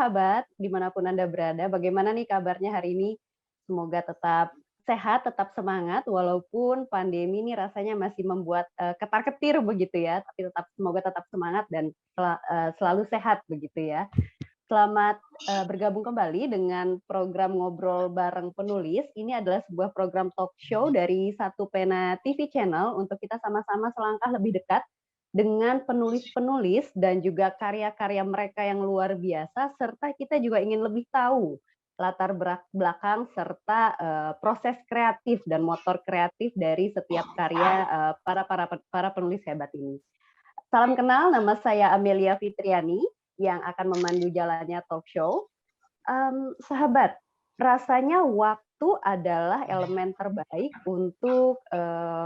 sahabat, dimanapun Anda berada, bagaimana nih kabarnya hari ini? Semoga tetap sehat, tetap semangat, walaupun pandemi ini rasanya masih membuat ketar-ketir begitu ya, tapi semoga tetap semangat dan selalu sehat begitu ya. Selamat bergabung kembali dengan program Ngobrol Bareng Penulis. Ini adalah sebuah program talk show dari Satu Pena TV Channel untuk kita sama-sama selangkah lebih dekat dengan penulis-penulis dan juga karya-karya mereka yang luar biasa, serta kita juga ingin lebih tahu latar belakang serta proses kreatif dan motor kreatif dari setiap karya para penulis hebat ini. Salam kenal, nama saya Amelia Fitriani yang akan memandu jalannya talk show. Sahabat, rasanya waktu adalah elemen terbaik untuk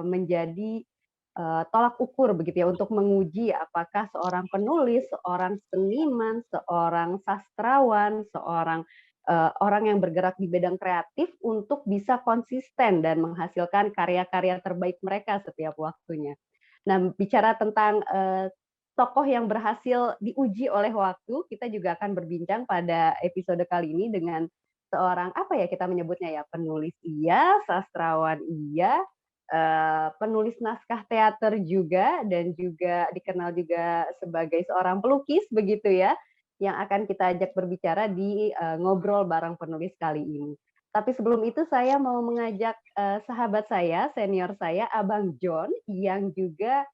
menjadi tolak ukur begitu ya, untuk menguji apakah seorang penulis, seorang seniman, seorang sastrawan, seorang orang yang bergerak di bidang kreatif untuk bisa konsisten dan menghasilkan karya-karya terbaik mereka setiap waktunya. Nah, bicara tentang tokoh yang berhasil diuji oleh waktu, kita juga akan berbincang pada episode kali ini dengan seorang, apa ya kita menyebutnya ya, penulis iya, sastrawan iya, penulis naskah teater juga, dan juga dikenal juga sebagai seorang pelukis begitu ya, yang akan kita ajak berbicara di Ngobrol Bareng Penulis kali ini. Tapi sebelum itu saya mau mengajak sahabat saya, senior saya, Abang John, yang juga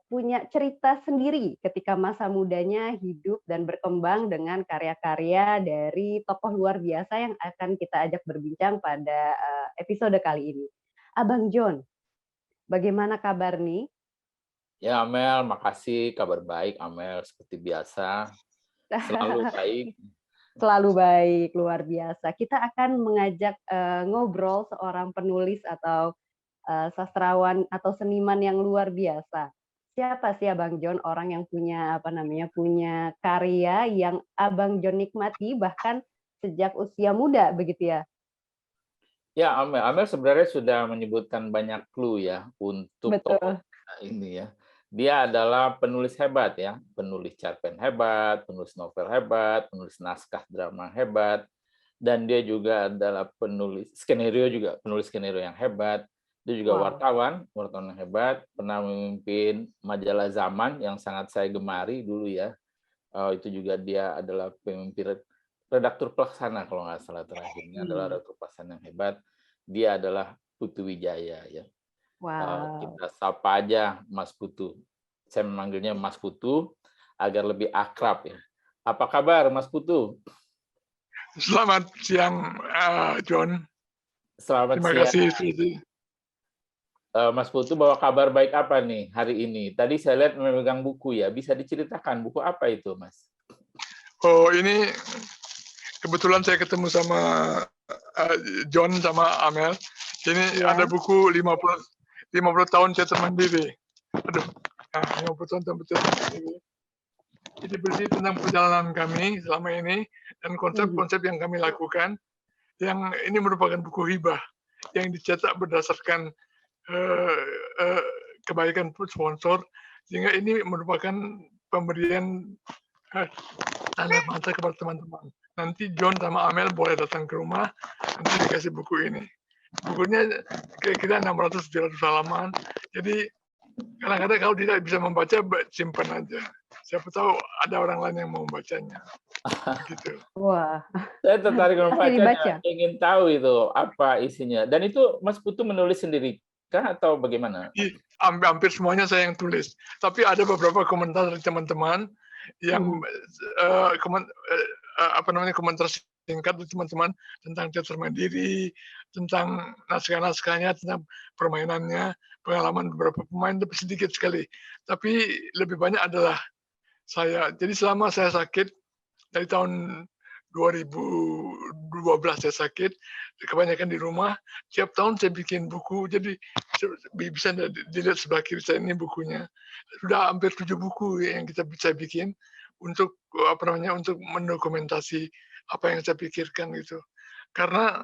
punya cerita sendiri ketika masa mudanya hidup dan berkembang dengan karya-karya dari tokoh luar biasa yang akan kita ajak berbincang pada episode kali ini. Abang John, bagaimana kabar nih? Ya, Amel, makasih. Kabar baik, Amel. Seperti biasa, selalu baik. Selalu baik, luar biasa. Kita akan mengajak ngobrol seorang penulis atau sastrawan atau seniman yang luar biasa. Siapa sih Abang John, orang yang punya punya karya yang Abang John nikmati bahkan sejak usia muda begitu ya? Ya, Amel sebenarnya sudah menyebutkan banyak clue ya untuk tokoh Betul. kita ini ya. Dia adalah penulis hebat ya, penulis cerpen hebat, penulis novel hebat, penulis naskah drama hebat, dan dia juga adalah penulis skenario yang hebat. Dia juga Wow. wartawan yang hebat, pernah memimpin majalah Zaman yang sangat saya gemari dulu ya. Itu juga dia adalah pemimpin redaktur pelaksana kalau nggak salah terakhirnya adalah redaktur pelaksana yang hebat. Dia adalah Putu Wijaya ya. Wow. Kita sapa aja Mas Putu. Saya memanggilnya Mas Putu agar lebih akrab ya. Apa kabar Mas Putu? Selamat siang, John. Selamat Terima siang. kasih. Mas Putu bawa kabar baik apa nih hari ini? Tadi saya lihat memegang buku ya. Bisa diceritakan buku apa itu, Mas? Oh, ini kebetulan saya ketemu sama John sama Amel. Ini ada buku 50 tahun saya mandiri. Aduh, 50 tahun saya mandiri. Ini berisi tentang perjalanan kami selama ini dan konsep-konsep yang kami lakukan. Yang ini merupakan buku hibah yang dicetak berdasarkan kebaikan sponsor, sehingga ini merupakan pemberian tanda mata kepada teman-teman. Nanti John sama Amel boleh datang ke rumah, nanti dikasih buku ini. Bukunya kira-kira 600-700 halaman, jadi kadang-kadang kalau tidak bisa membaca, simpan aja. Siapa tahu ada orang lain yang mau membacanya. Begitu. Wah. Saya tertarik Dibaca. membacanya, ingin tahu itu apa isinya. Dan itu Mas Putu menulis sendiri kah atau bagaimana? Hampir semuanya saya yang tulis. Tapi ada beberapa komentar dari teman-teman yang komentar singkat dari teman-teman tentang teater mandiri, tentang naskah-naskahnya, tentang permainannya, pengalaman beberapa pemain, tapi sedikit sekali. Tapi lebih banyak adalah saya. Jadi selama saya sakit dari tahun 2012 saya sakit, kebanyakan di rumah. Tiap tahun saya bikin buku, jadi bisa dilihat sebelah kiri saya ini bukunya. Sudah hampir 7 buku yang saya bikin untuk untuk mendokumentasi apa yang saya pikirkan gitu. Karena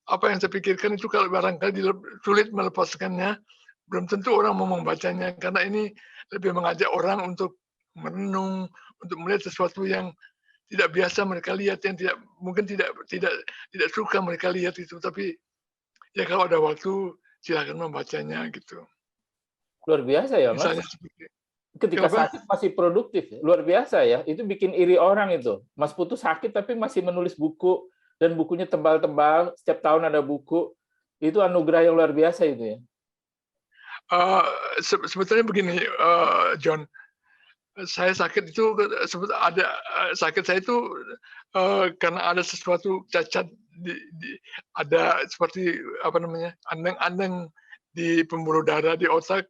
apa yang saya pikirkan itu kalau barangkali sulit melepaskannya, belum tentu orang mau membacanya. Karena ini lebih mengajak orang untuk merenung, untuk melihat sesuatu yang tidak biasa mereka lihat, yang tidak mungkin tidak suka mereka lihat itu. Tapi ya kalau ada waktu silakan membacanya gitu. Luar biasa ya, Mas. Misalnya seperti Ketika kenapa? sakit masih produktif. Luar biasa ya. Itu bikin iri orang itu. Mas Putu sakit tapi masih menulis buku dan bukunya tebal-tebal, setiap tahun ada buku. Itu anugerah yang luar biasa itu ya. Sebetulnya begini, John, saya sakit itu sakit saya itu karena ada sesuatu cacat ada seperti apa namanya andeng-andeng di pembuluh darah di otak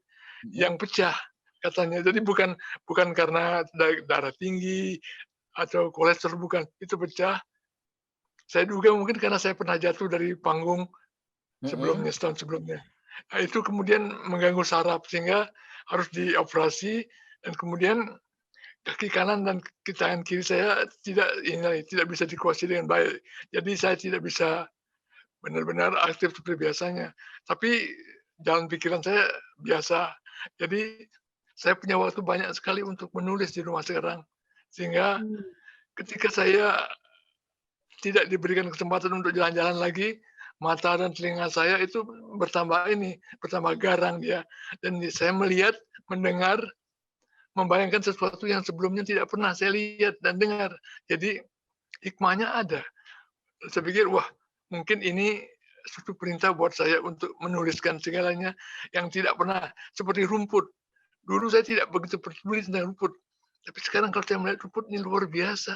yang pecah katanya. Jadi bukan karena darah tinggi atau kolesterol, bukan, itu pecah. Saya duga mungkin karena saya pernah jatuh dari panggung sebelumnya, setahun sebelumnya. Nah, itu kemudian mengganggu saraf sehingga harus dioperasi, dan kemudian kaki kanan dan tangan kiri saya tidak bisa dikuasai dengan baik. Jadi saya tidak bisa benar-benar aktif seperti biasanya. Tapi jalan pikiran saya biasa. Jadi saya punya waktu banyak sekali untuk menulis di rumah sekarang. Sehingga ketika saya tidak diberikan kesempatan untuk jalan-jalan lagi, mata dan telinga saya itu bertambah garang dia. Dan saya melihat, mendengar, membayangkan sesuatu yang sebelumnya tidak pernah saya lihat dan dengar. Jadi hikmahnya ada. Saya pikir, wah, mungkin ini suatu perintah buat saya untuk menuliskan segalanya yang tidak pernah, seperti rumput. Dulu saya tidak begitu peduli tentang rumput. Tapi sekarang kalau saya melihat rumput ini luar biasa.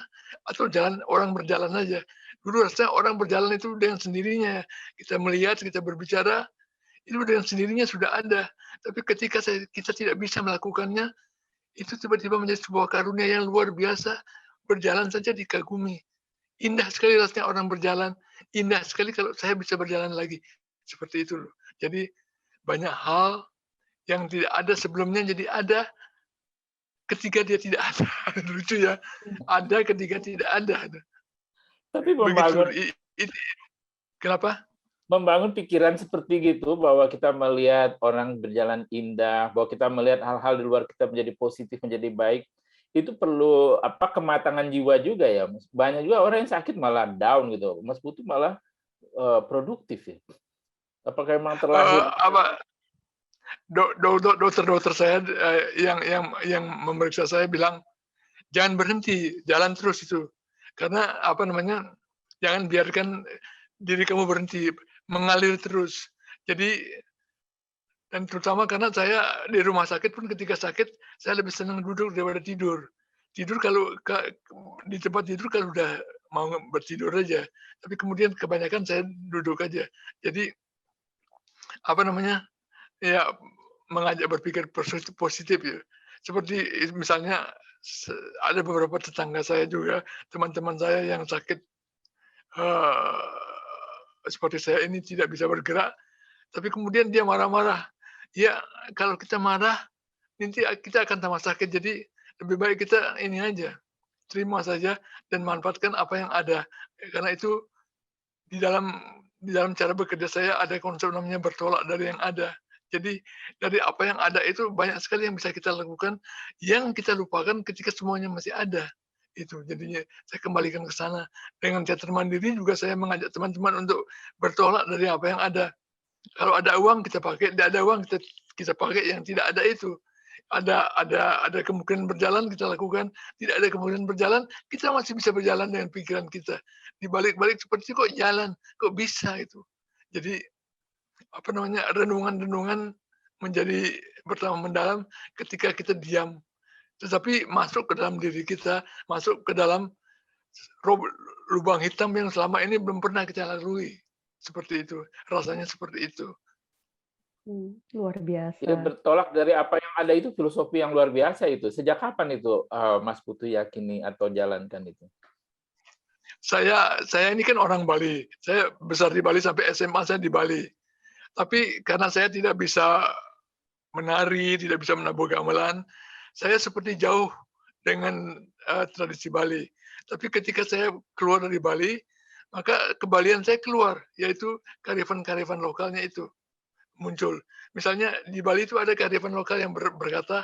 Atau orang berjalan aja. Dulu rasanya orang berjalan itu dengan sendirinya. Kita melihat, kita berbicara, itu dengan sendirinya sudah ada. Tapi ketika kita tidak bisa melakukannya, itu tiba-tiba menjadi sebuah karunia yang luar biasa. Berjalan saja dikagumi. Indah sekali rasanya orang berjalan. Indah sekali kalau saya bisa berjalan lagi. Seperti itu loh. Jadi banyak hal yang tidak ada sebelumnya jadi ada ketika dia tidak ada. Lucu ya. Ada ketika tidak ada. Tapi Begitu. Kenapa? membangun pikiran seperti gitu, bahwa kita melihat orang berjalan indah, bahwa kita melihat hal-hal di luar kita menjadi positif, menjadi baik, itu perlu kematangan jiwa juga ya. Banyak juga orang yang sakit malah down gitu. Mas Putu malah produktif ya. Apakah memang terlahir? Dokter saya yang memeriksa saya bilang, jangan berhenti, jalan terus itu. Karena jangan biarkan diri kamu berhenti, mengalir terus. Jadi, dan terutama karena saya di rumah sakit pun ketika sakit, saya lebih senang duduk daripada tidur. Tidur kalau di tempat tidur kalau udah mau bertidur aja. Tapi kemudian kebanyakan saya duduk aja. Jadi, ya mengajak berpikir positif ya. Seperti misalnya ada beberapa tetangga saya juga, teman-teman saya yang sakit seperti saya ini tidak bisa bergerak, tapi kemudian dia marah-marah. Ya, kalau kita marah, nanti kita akan tambah sakit. Jadi lebih baik kita ini aja, terima saja dan manfaatkan apa yang ada. Karena itu di dalam cara bekerja saya ada konsep namanya bertolak dari yang ada. Jadi dari apa yang ada itu banyak sekali yang bisa kita lakukan, yang kita lupakan ketika semuanya masih ada. Itu jadinya saya kembalikan ke sana. Dengan teater mandiri juga saya mengajak teman-teman untuk bertolak dari apa yang ada. Kalau ada uang kita pakai, tidak ada uang kita pakai yang tidak ada itu. Ada kemungkinan berjalan kita lakukan, tidak ada kemungkinan berjalan kita masih bisa berjalan dengan pikiran kita. Dibalik-balik seperti kok jalan, kok bisa itu. Jadi renungan-renungan menjadi bertambah mendalam ketika kita diam. Tetapi masuk ke dalam diri kita, masuk ke dalam lubang hitam yang selama ini belum pernah kita lalui. Seperti itu, rasanya seperti itu. Luar biasa. Ya, bertolak dari apa yang ada itu filosofi yang luar biasa itu. Sejak kapan itu Mas Putu yakini atau jalankan itu? Saya ini kan orang Bali. Saya besar di Bali sampai SMA saya di Bali. Tapi karena saya tidak bisa menari, tidak bisa menabuh gamelan, saya seperti jauh dengan tradisi Bali. Tapi ketika saya keluar dari Bali, maka kebalian saya keluar, yaitu kearifan-kearifan lokalnya itu muncul. Misalnya di Bali itu ada kearifan lokal yang berkata,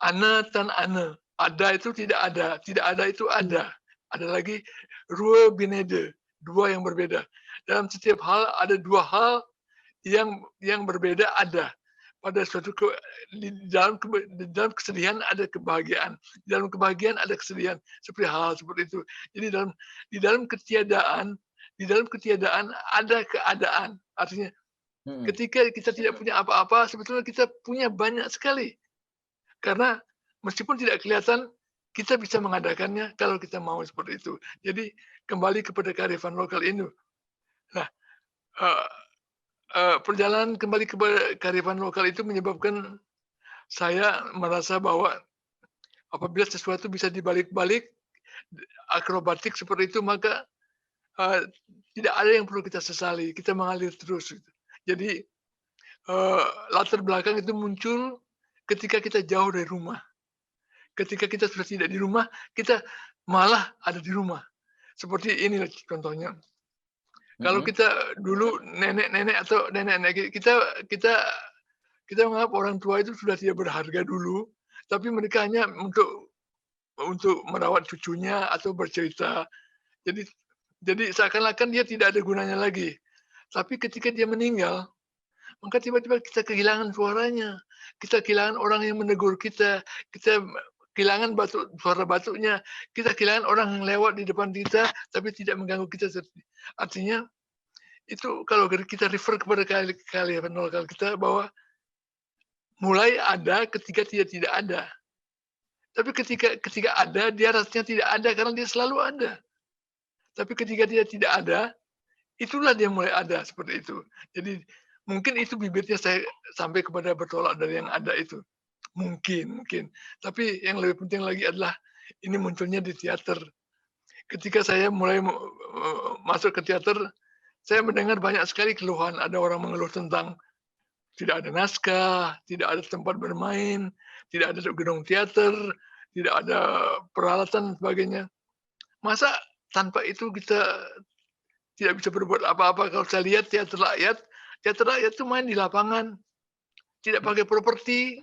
"Ana tan ana." Ada itu tidak ada itu ada. ada lagi Rue Binede, dua yang berbeda. Dalam setiap hal ada dua hal yang berbeda ada. Pada suatu di dalam kesedihan ada kebahagiaan, di dalam kebahagiaan ada kesedihan, seperti hal seperti itu. Jadi di dalam ketiadaan ada keadaan. Artinya ketika kita tidak punya apa-apa, sebetulnya kita punya banyak sekali. Karena meskipun tidak kelihatan, kita bisa mengadakannya kalau kita mau seperti itu. Jadi kembali kepada kearifan lokal ini. Nah, perjalanan kembali kepada kearifan lokal itu menyebabkan saya merasa bahwa apabila sesuatu bisa dibalik-balik, akrobatik seperti itu, maka tidak ada yang perlu kita sesali, kita mengalir terus. Jadi latar belakang itu muncul ketika kita jauh dari rumah. Ketika kita sudah tidak di rumah, kita malah ada di rumah. Seperti ini contohnya. Kalau kita dulu nenek-nenek atau nenek-nenek kita menganggap orang tua itu sudah tidak berharga dulu, tapi mereka hanya untuk merawat cucunya atau bercerita. Jadi seakan-akan dia tidak ada gunanya lagi. Tapi ketika dia meninggal, maka tiba-tiba kita kehilangan suaranya. Kita kehilangan orang yang menegur kita kehilangan suara batuknya, kita kehilangan orang yang lewat di depan kita, tapi tidak mengganggu kita. Artinya, itu kalau kita refer kepada kearifan lokal kita, bahwa mulai ada ketika tidak ada. Tapi ketika ada, dia rasanya tidak ada, karena dia selalu ada. Tapi ketika dia tidak ada, itulah dia mulai ada, seperti itu. Jadi, mungkin itu bibitnya saya sampai kepada bertolak dari yang ada itu. Mungkin. Tapi yang lebih penting lagi adalah ini munculnya di teater. Ketika saya mulai masuk ke teater, saya mendengar banyak sekali keluhan. Ada orang mengeluh tentang tidak ada naskah, tidak ada tempat bermain, tidak ada gedung teater, tidak ada peralatan dan sebagainya. Masa tanpa itu kita tidak bisa berbuat apa-apa? Kalau saya lihat teater rakyat itu main di lapangan, tidak pakai properti,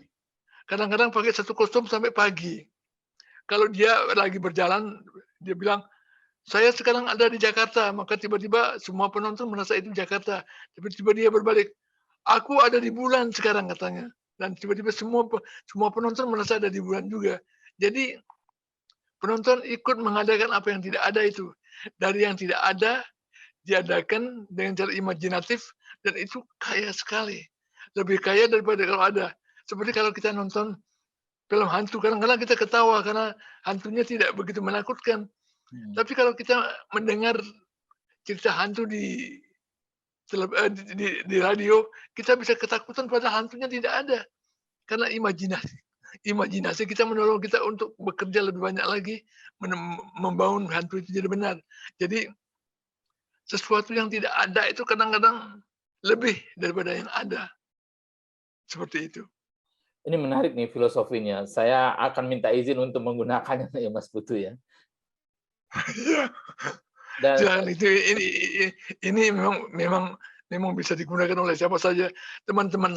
kadang-kadang pakai satu kostum sampai pagi. Kalau dia lagi berjalan, dia bilang, saya sekarang ada di Jakarta, maka tiba-tiba semua penonton merasa itu Jakarta. Tiba-tiba dia berbalik, aku ada di bulan sekarang, katanya. Dan tiba-tiba semua penonton merasa ada di bulan juga. Jadi penonton ikut mengadakan apa yang tidak ada itu. Dari yang tidak ada, diadakan dengan cara imajinatif, dan itu kaya sekali. Lebih kaya daripada kalau ada. Seperti kalau kita nonton film hantu, kadang-kadang kita ketawa karena hantunya tidak begitu menakutkan. Tapi kalau kita mendengar cerita hantu di radio, kita bisa ketakutan padahal hantunya tidak ada. Karena imajinasi kita menolong kita untuk bekerja lebih banyak lagi, membangun hantu itu jadi benar. Jadi sesuatu yang tidak ada itu kadang-kadang lebih daripada yang ada. Seperti itu. Ini menarik nih filosofinya. Saya akan minta izin untuk menggunakannya ya Mas Putu ya. Dan itu ini memang bisa digunakan oleh siapa saja. Teman-teman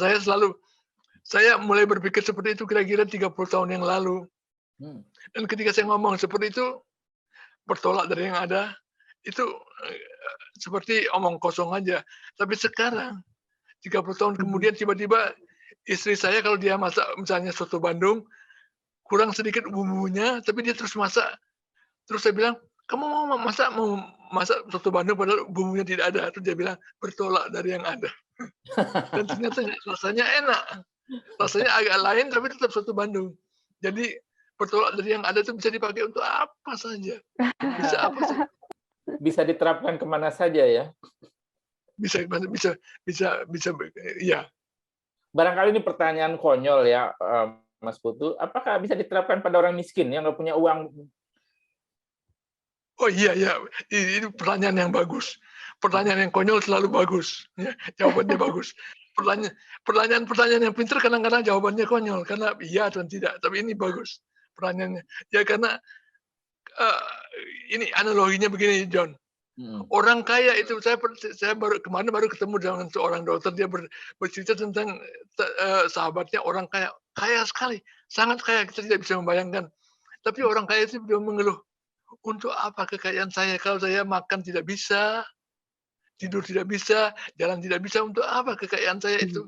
saya mulai berpikir seperti itu kira-kira 30 tahun yang lalu. Dan ketika saya ngomong seperti itu, bertolak dari yang ada, itu seperti omong kosong aja. Tapi sekarang 30 tahun kemudian tiba-tiba istri saya kalau dia masak misalnya soto Bandung, kurang sedikit bumbunya, tapi dia terus masak. Terus saya bilang, kamu mau masak soto Bandung padahal bumbunya tidak ada. Terus dia bilang, bertolak dari yang ada. Dan ternyata rasanya enak. Rasanya agak lain tapi tetap soto Bandung. Jadi bertolak dari yang ada itu bisa dipakai untuk apa saja. Bisa apa saja. Bisa diterapkan kemana saja ya? Bisa, ya. Barangkali ini pertanyaan konyol ya, Mas Putu. Apakah bisa diterapkan pada orang miskin yang nggak punya uang? Oh iya, ini pertanyaan yang bagus. Pertanyaan yang konyol selalu bagus. Ya, jawabannya bagus. Pertanyaan yang pintar kadang-kadang jawabannya konyol karena iya dan tidak. Tapi ini bagus pertanyaannya. Ya karena ini analoginya begini, John. Orang kaya itu saya kemarin baru ketemu dengan seorang dokter, dia bercerita tentang sahabatnya orang kaya sekali, sangat kaya, kita tidak bisa membayangkan. Tapi orang kaya itu dia mengeluh, untuk apa kekayaan saya kalau saya makan tidak bisa, tidur tidak bisa, jalan tidak bisa, untuk apa kekayaan saya itu,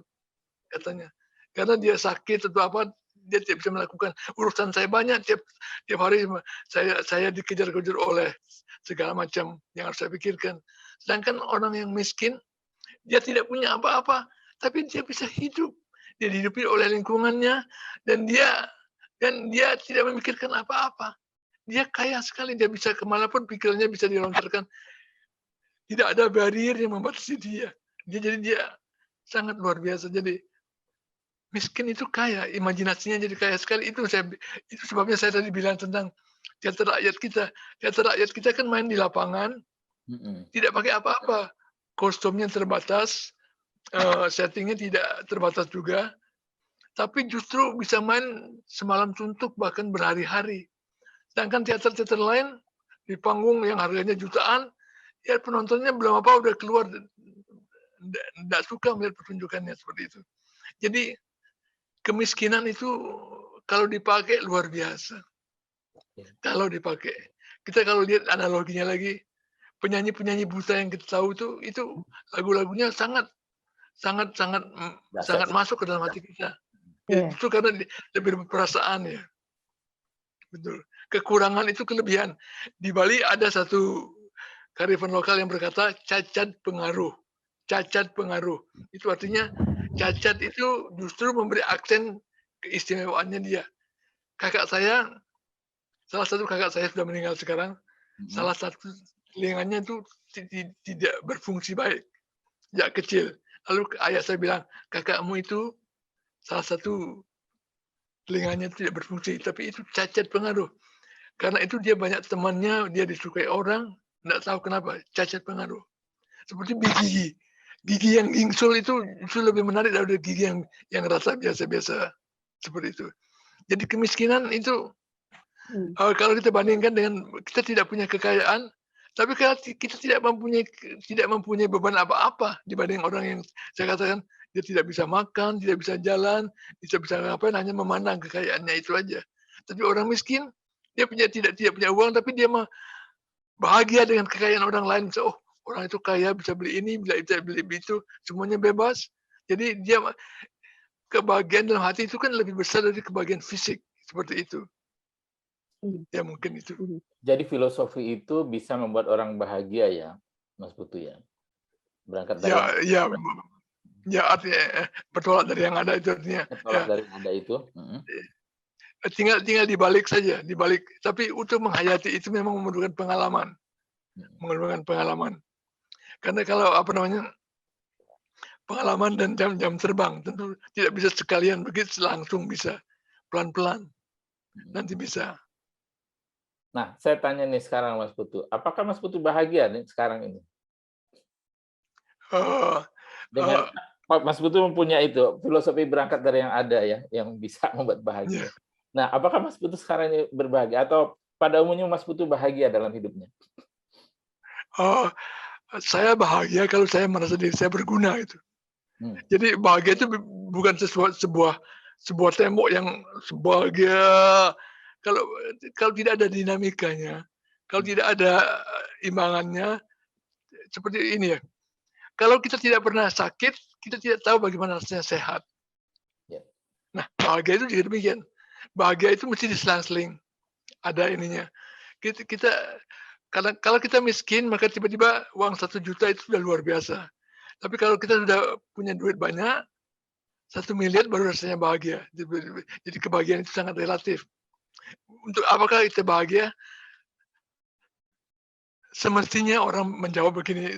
katanya. Karena dia sakit atau apa, dia tidak bisa melakukan. Urusan saya banyak, tiap hari saya dikejar-kejar oleh segala macam yang harus saya pikirkan. Sedangkan orang yang miskin, dia tidak punya apa-apa, tapi dia bisa hidup. Dia dihidupi oleh lingkungannya, dan dia tidak memikirkan apa-apa. Dia kaya sekali, dia bisa kemanapun pikirannya bisa dilontarkan. Tidak ada barrier yang membatasi dia. Jadi dia sangat luar biasa. Jadi miskin itu kaya, imajinasinya jadi kaya sekali. Itu sebabnya saya tadi bilang tentang teater rakyat kita. Teater rakyat kita kan main di lapangan, tidak pakai apa-apa. Kostumnya terbatas, settingnya tidak terbatas juga. Tapi justru bisa main semalam suntuk, bahkan berhari-hari. Sedangkan teater-teater lain di panggung yang harganya jutaan, ya penontonnya belum apa udah keluar, tidak suka melihat pertunjukannya seperti itu. Jadi kemiskinan itu kalau dipakai luar biasa. Kalau dipakai, kita kalau lihat analoginya lagi, penyanyi-penyanyi buta yang kita tahu itu lagu-lagunya sangat masuk ke dalam hati kita. Itu karena lebih berperasaan ya. Betul. Kekurangan itu kelebihan. Di Bali ada satu kearifan lokal yang berkata cacat pengaruh. Cacat pengaruh. Itu artinya cacat itu justru memberi aksen keistimewaannya dia. Salah satu kakak saya sudah meninggal sekarang. Salah satu telinganya itu tidak berfungsi baik sejak kecil. Lalu ayah saya bilang, kakakmu itu salah satu telinganya tidak berfungsi, tapi itu cacat pengaruh. Karena itu dia banyak temannya, dia disukai orang, tidak tahu kenapa, cacat pengaruh. Seperti gigi. Gigi yang gingsul itu lebih menarik daripada gigi yang rasa biasa-biasa. Seperti itu. Jadi kemiskinan itu, kalau kita bandingkan dengan, kita tidak punya kekayaan, tapi kalau kita tidak mempunyai beban apa-apa dibanding orang yang saya katakan, dia tidak bisa makan, tidak bisa jalan, tidak bisa ngapain, hanya memandang kekayaannya itu aja. Tapi orang miskin, dia tidak punya uang, tapi dia bahagia dengan kekayaan orang lain. Oh, orang itu kaya, bisa beli ini, bisa beli itu, semuanya bebas. Jadi dia kebahagiaan dalam hati itu kan lebih besar dari kebahagiaan fisik, seperti itu. Ya mungkin itu. Jadi filosofi itu bisa membuat orang bahagia ya, Mas Putu ya. Berangkat dari ya artinya bertolak dari yang ada itu artinya. Bertolak dari yang ada itu. Tinggal dibalik saja, dibalik. Tapi untuk menghayati itu memang memerlukan pengalaman. Karena kalau pengalaman dan jam terbang tentu tidak bisa sekalian begitu langsung, bisa pelan-pelan. Nanti bisa. Nah, saya tanya nih sekarang Mas Putu, apakah Mas Putu bahagia nih sekarang ini? Dengan Mas Putu mempunyai itu filosofi berangkat dari yang ada ya, yang bisa membuat bahagia. Nah, apakah Mas Putu sekarang ini berbahagia atau pada umumnya Mas Putu bahagia dalam hidupnya? Saya bahagia kalau saya merasa diri saya berguna itu. Jadi bahagia itu bukan sebuah tembok yang bahagia. Kalau tidak ada dinamikanya, kalau tidak ada imbangannya, seperti ini ya. Kalau kita tidak pernah sakit, kita tidak tahu bagaimana rasanya sehat. Nah, bahagia itu juga demikian. Bahagia itu mesti diselang-seling. Ada ininya. Kalau kita miskin, maka tiba-tiba uang 1 juta itu sudah luar biasa. Tapi kalau kita sudah punya duit banyak, 1 miliar baru rasanya bahagia. Jadi kebahagiaan itu sangat relatif. Untuk apakah kita bahagia? Semestinya orang menjawab begini,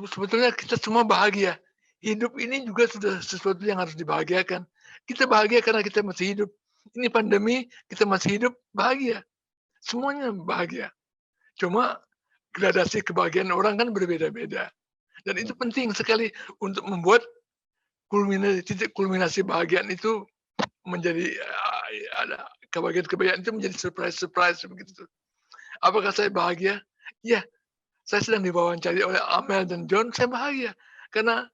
sebetulnya kita semua bahagia. Hidup ini juga sudah sesuatu yang harus dibahagiakan. Kita bahagia karena kita masih hidup. Ini pandemi, kita masih hidup, bahagia. Semuanya bahagia. Cuma gradasi kebahagiaan orang kan berbeda-beda. Dan itu penting sekali untuk membuat titik kulminasi bahagiaan itu menjadi ada kebahagiaan itu menjadi surprise begitu. Apakah saya bahagia? Ya, saya sedang diwawancari oleh Amel dan John, saya bahagia. Karena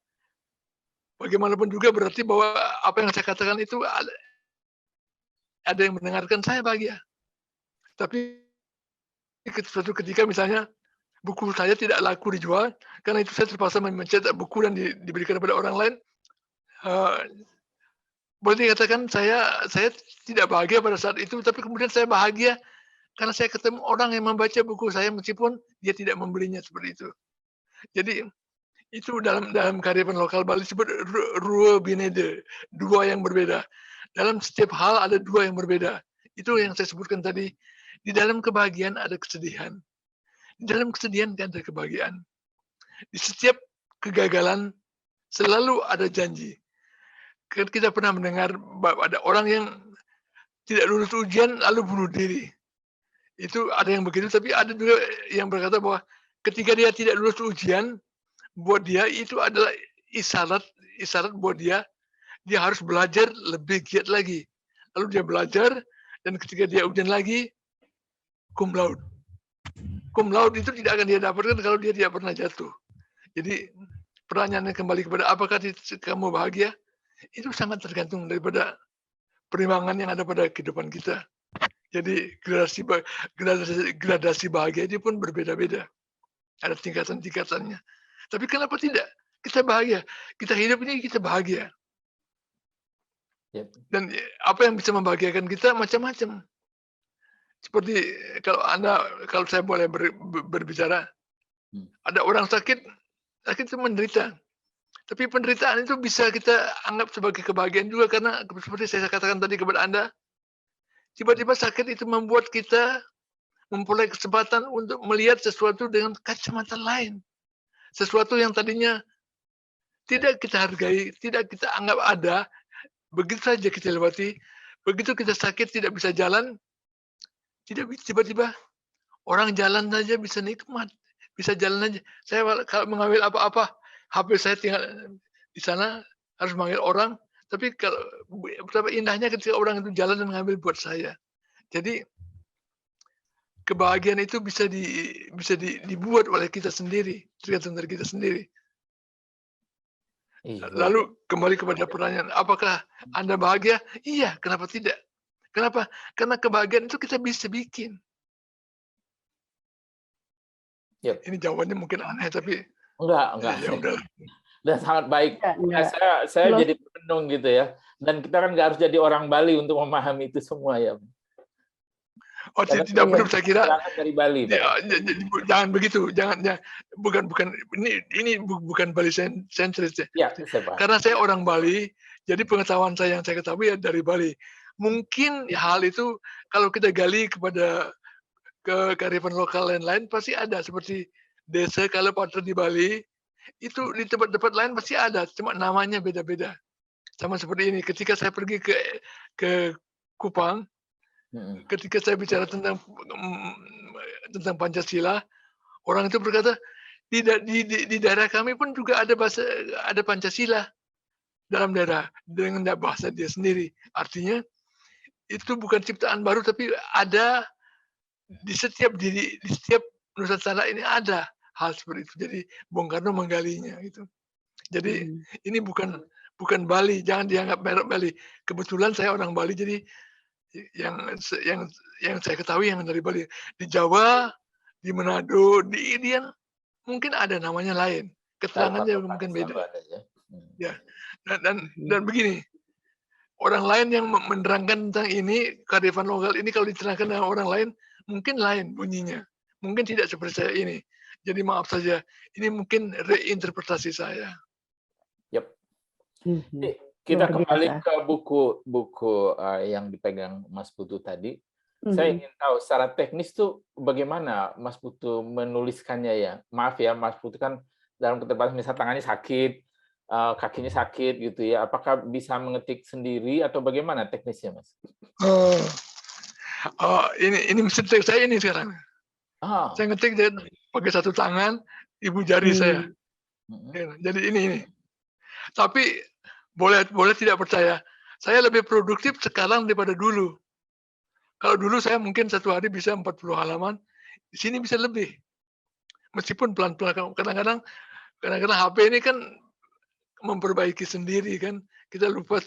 bagaimanapun juga berarti bahwa apa yang saya katakan itu ada yang mendengarkan, saya bahagia. Tapi suatu ketika misalnya buku saya tidak laku dijual, karena itu saya terpaksa mencetak buku dan diberikan kepada orang lain. Boleh dikatakan saya tidak bahagia pada saat itu, tapi kemudian saya bahagia karena saya ketemu orang yang membaca buku saya meskipun dia tidak membelinya seperti itu. Jadi itu dalam kearifan lokal Bali disebut rua binede, dua yang berbeda. Dalam setiap hal ada dua yang berbeda. Itu yang saya sebutkan tadi. Di dalam kebahagiaan ada kesedihan. Di dalam kesedihan ada kebahagiaan. Di setiap kegagalan selalu ada janji. Kita pernah mendengar ada orang yang tidak lulus ujian lalu bunuh diri. Itu ada yang begitu, tapi ada juga yang berkata bahwa ketika dia tidak lulus ujian, buat dia itu adalah isyarat buat dia harus belajar lebih giat lagi. Lalu dia belajar, dan ketika dia ujian lagi, cum laude. Cum laude itu tidak akan dia dapatkan kalau dia tidak pernah jatuh. Jadi pertanyaannya kembali kepada apakah kamu bahagia? Itu sangat tergantung daripada perimbangan yang ada pada kehidupan kita. Jadi gradasi bahagia itu pun berbeda-beda. Ada tingkatan-tingkatannya. Tapi kenapa tidak? Kita bahagia. Kita hidup ini kita bahagia. Dan apa yang bisa membahagiakan kita macam-macam. Seperti kalau saya boleh berbicara, ada orang sakit itu menderita. Tapi penderitaan itu bisa kita anggap sebagai kebahagiaan juga, karena seperti saya katakan tadi kepada Anda, tiba-tiba sakit itu membuat kita memperoleh kesempatan untuk melihat sesuatu dengan kacamata lain. Sesuatu yang tadinya tidak kita hargai, tidak kita anggap ada, begitu saja kita lewati. Begitu kita sakit tidak bisa jalan, tiba-tiba orang jalan saja bisa nikmat, bisa jalan aja. Saya kalau mengambil apa-apa, HP saya tinggal di sana, harus manggil orang, tapi kalau betapa indahnya ketika orang itu jalan dan mengambil buat saya. Jadi kebahagiaan itu bisa dibuat oleh kita sendiri, tergantung dari kita sendiri. Lalu kembali kepada pertanyaan, apakah Anda bahagia? Iya, kenapa tidak? Kenapa? Karena kebahagiaan itu kita bisa bikin. Ini jawabannya mungkin aneh, tapi enggak. Ya udah. Dan sangat baik. Saya jadi perenung gitu ya. Dan kita kan nggak harus jadi orang Bali untuk memahami itu semua ya. Oh, tidak perlu, saya kira. Dari Bali. Jangan begitu, jangan. Bukan ini bukan Bali sentris ya. Karena saya orang Bali, jadi pengetahuan saya yang saya ketahui ya dari Bali. Mungkin hal itu kalau kita gali kepada kearifan lokal lain-lain pasti ada, seperti desa kalau partner di Bali itu di tempat-tempat lain pasti ada, cuma namanya beda-beda. Sama seperti ini, ketika saya pergi ke Kupang, ketika saya bicara tentang Pancasila, orang itu berkata di daerah kami pun juga ada Pancasila dalam daerah dengan bahasa dia sendiri. Artinya itu bukan ciptaan baru, tapi ada di setiap Nusantara ini ada hal seperti itu. Jadi Bung Karno menggalinya gitu. Jadi ini bukan Bali, jangan dianggap merek Bali. Kebetulan saya orang Bali, jadi yang saya ketahui yang dari Bali. Di Jawa, di Manado, di Indian mungkin ada namanya lain. Keterangannya mungkin beda. Ya. Dan begini, orang lain yang menerangkan tentang ini, kearifan lokal ini kalau diterangkan dengan orang lain, mungkin lain bunyinya. Mungkin tidak seperti saya ini. Jadi maaf saja, ini mungkin reinterpretasi saya. Kita kembali ke buku yang dipegang Mas Putu tadi. Saya ingin tahu secara teknis tuh bagaimana Mas Putu menuliskannya ya. Maaf ya, Mas Putu kan dalam keterbatasan, misalnya tangannya sakit, kakinya sakit gitu ya. Apakah bisa mengetik sendiri atau bagaimana teknisnya, Mas? Ini mesin teks saya ini sekarang. Saya ngetik pakai satu tangan, ibu jari saya. Jadi ini. Tapi boleh tidak percaya, saya lebih produktif sekarang daripada dulu. Kalau dulu saya mungkin satu hari bisa 40 halaman, di sini bisa lebih. Meskipun pelan-pelan, kadang-kadang HP ini kan memperbaiki sendiri kan. Kita lupa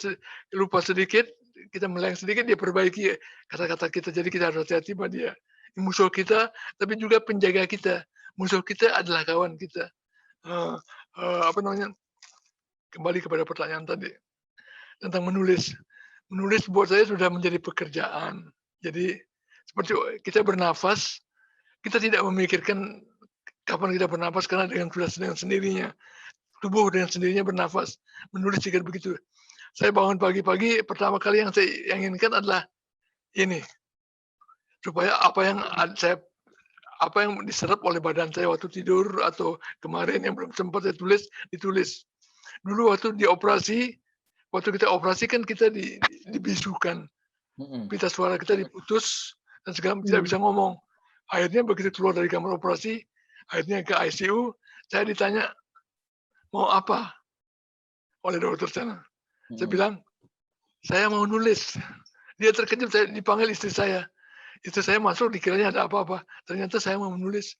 sedikit, kita meleng sedikit, dia perbaiki kata-kata kita. Jadi kita harus hati-hati pada dia. musuh kita, tapi juga penjaga kita. Musuh kita adalah kawan kita. Apa namanya? Kembali kepada pertanyaan tadi tentang menulis. Menulis buat saya sudah menjadi pekerjaan. Jadi seperti kita bernafas, kita tidak memikirkan kapan kita bernafas karena dengan sendirinya tubuh dengan sendirinya bernafas. Menulis juga begitu. Saya bangun pagi-pagi, pertama kali yang saya inginkan adalah ini, supaya apa yang diserap oleh badan saya waktu tidur atau kemarin yang belum sempat saya tulis, ditulis. Dulu waktu kita operasi kan kita dibisukan, pita suara kita diputus dan segala tidak bisa ngomong. Akhirnya begitu keluar dari kamar operasi, akhirnya ke ICU, saya ditanya mau apa oleh dokter sana. Saya bilang, saya mau nulis. Dia terkejut, saya dipanggil istri saya. Istri saya masuk, dikiranya ada apa-apa. Ternyata saya mau menulis.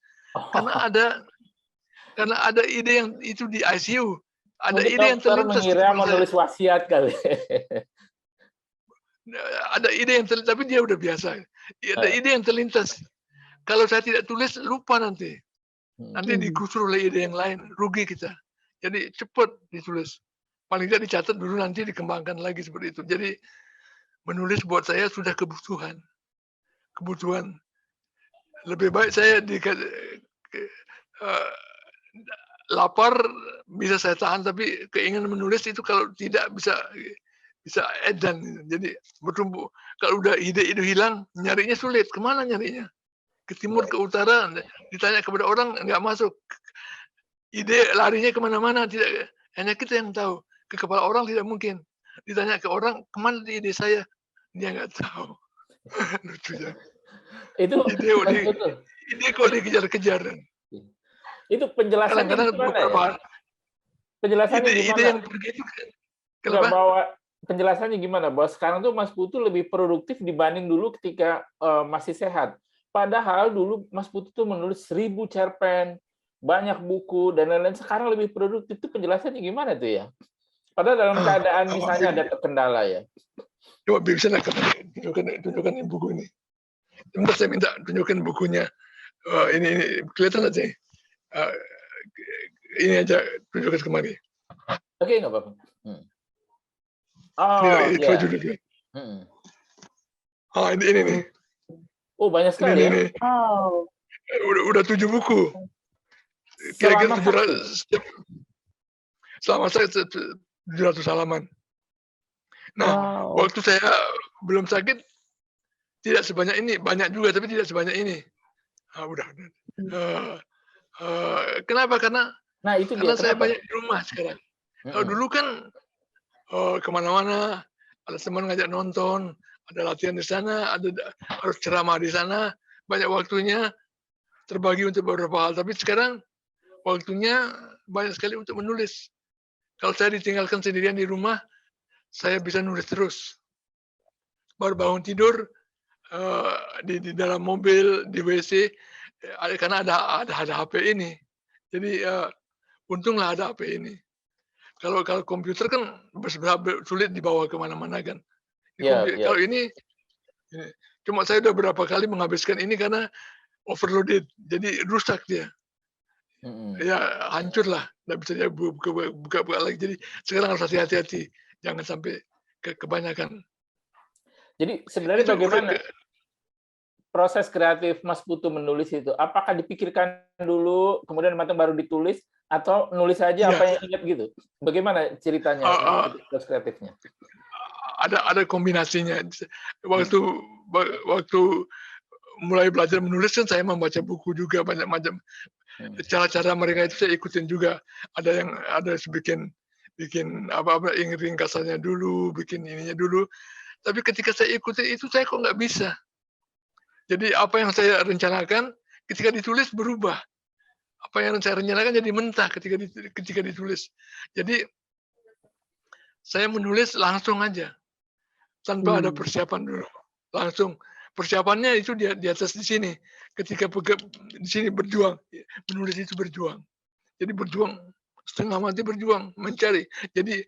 Karena ada ide yang itu di ICU. Ada mungkin ide yang terlintas. mengira menulis wasiat kali. Ada ide yang terlintas, tapi dia udah biasa. Ada ide yang terlintas. Kalau saya tidak tulis, lupa nanti. Nanti digusur oleh ide yang lain, rugi kita. Jadi cepat ditulis. Paling tidak dicatat dulu, nanti dikembangkan lagi seperti itu. Jadi menulis buat saya sudah kebutuhan. Lebih baik saya lapar bisa saya tahan, tapi keinginan menulis itu kalau tidak bisa edan. Jadi bertumbuh. Kalau udah ide itu hilang, nyarinya sulit. Kemana nyarinya? Ke timur, ke utara, ditanya kepada orang nggak masuk. Ide larinya kemana-mana, tidak. Hanya kita yang tahu. Ke kepala orang tidak mungkin. Ditanya ke orang, kemana ide saya? Dia nggak tahu. Lucu ya. Itu ide kok dikejar-kejar. Itu penjelasannya gimana ya? Penjelasannya gimana? Ide yang begitu. Penjelasannya gimana? Bahwa sekarang tuh Mas Putu lebih produktif dibanding dulu ketika masih sehat. Padahal dulu Mas Putu tuh menulis 1000 cerpen, banyak buku, dan lain-lain. Sekarang lebih produktif. Itu penjelasannya gimana tuh ya? Padahal dalam keadaan misalnya ada kendala ya. Coba bisa tunjukkan buku ini. Sebentar saya minta tunjukkan bukunya. Ini kelihatan aja. Ini aja tunjukkan kemari. Oke, nggak apa-apa. Ini judulnya. Ini nih. Oh, banyak sekali ini. Oh. Udah 7 buku. Kira-kira 700. Selama saya 700 halaman. Nah, waktu saya belum sakit tidak sebanyak ini, banyak juga tapi tidak sebanyak ini. Kenapa? Karena saya banyak di rumah sekarang. Kalau dulu kan kemana-mana, ada teman ngajak nonton, ada latihan di sana, harus ceramah di sana, banyak waktunya terbagi untuk beberapa hal. Tapi sekarang waktunya banyak sekali untuk menulis. Kalau saya ditinggalkan sendirian di rumah, saya bisa nulis terus. Baru bangun tidur, di dalam mobil, di WC, karena ada HP ini. Jadi untunglah ada HP ini. Kalau komputer kan sulit dibawa kemana-mana kan. Kalau ini, cuma saya udah berapa kali menghabiskan ini karena overloaded, jadi rusak dia. Ya hancur lah, nggak bisa dia buka lagi. Jadi sekarang harus hati-hati, jangan sampai kebanyakan. Jadi sebenarnya bagaimana proses kreatif Mas Putu menulis itu? Apakah dipikirkan dulu, kemudian matang baru ditulis, atau nulis saja apa yang ingat gitu? Bagaimana ceritanya proses kreatifnya? Ada kombinasinya. Waktu mulai belajar menulis kan saya membaca buku juga banyak macam. Cara-cara mereka itu saya ikutin juga. Ada bikin apa ringkasannya dulu, bikin ininya dulu. Tapi ketika saya ikutin itu saya kok nggak bisa. Jadi apa yang saya rencanakan ketika ditulis berubah. Apa yang saya rencanakan jadi mentah ketika ditulis. Jadi saya menulis langsung aja. Tanpa ada persiapan dulu. Langsung. Persiapannya itu di atas di sini. Ketika di sini berjuang. Menulis itu berjuang. Jadi berjuang. Setengah mati berjuang. Mencari. Jadi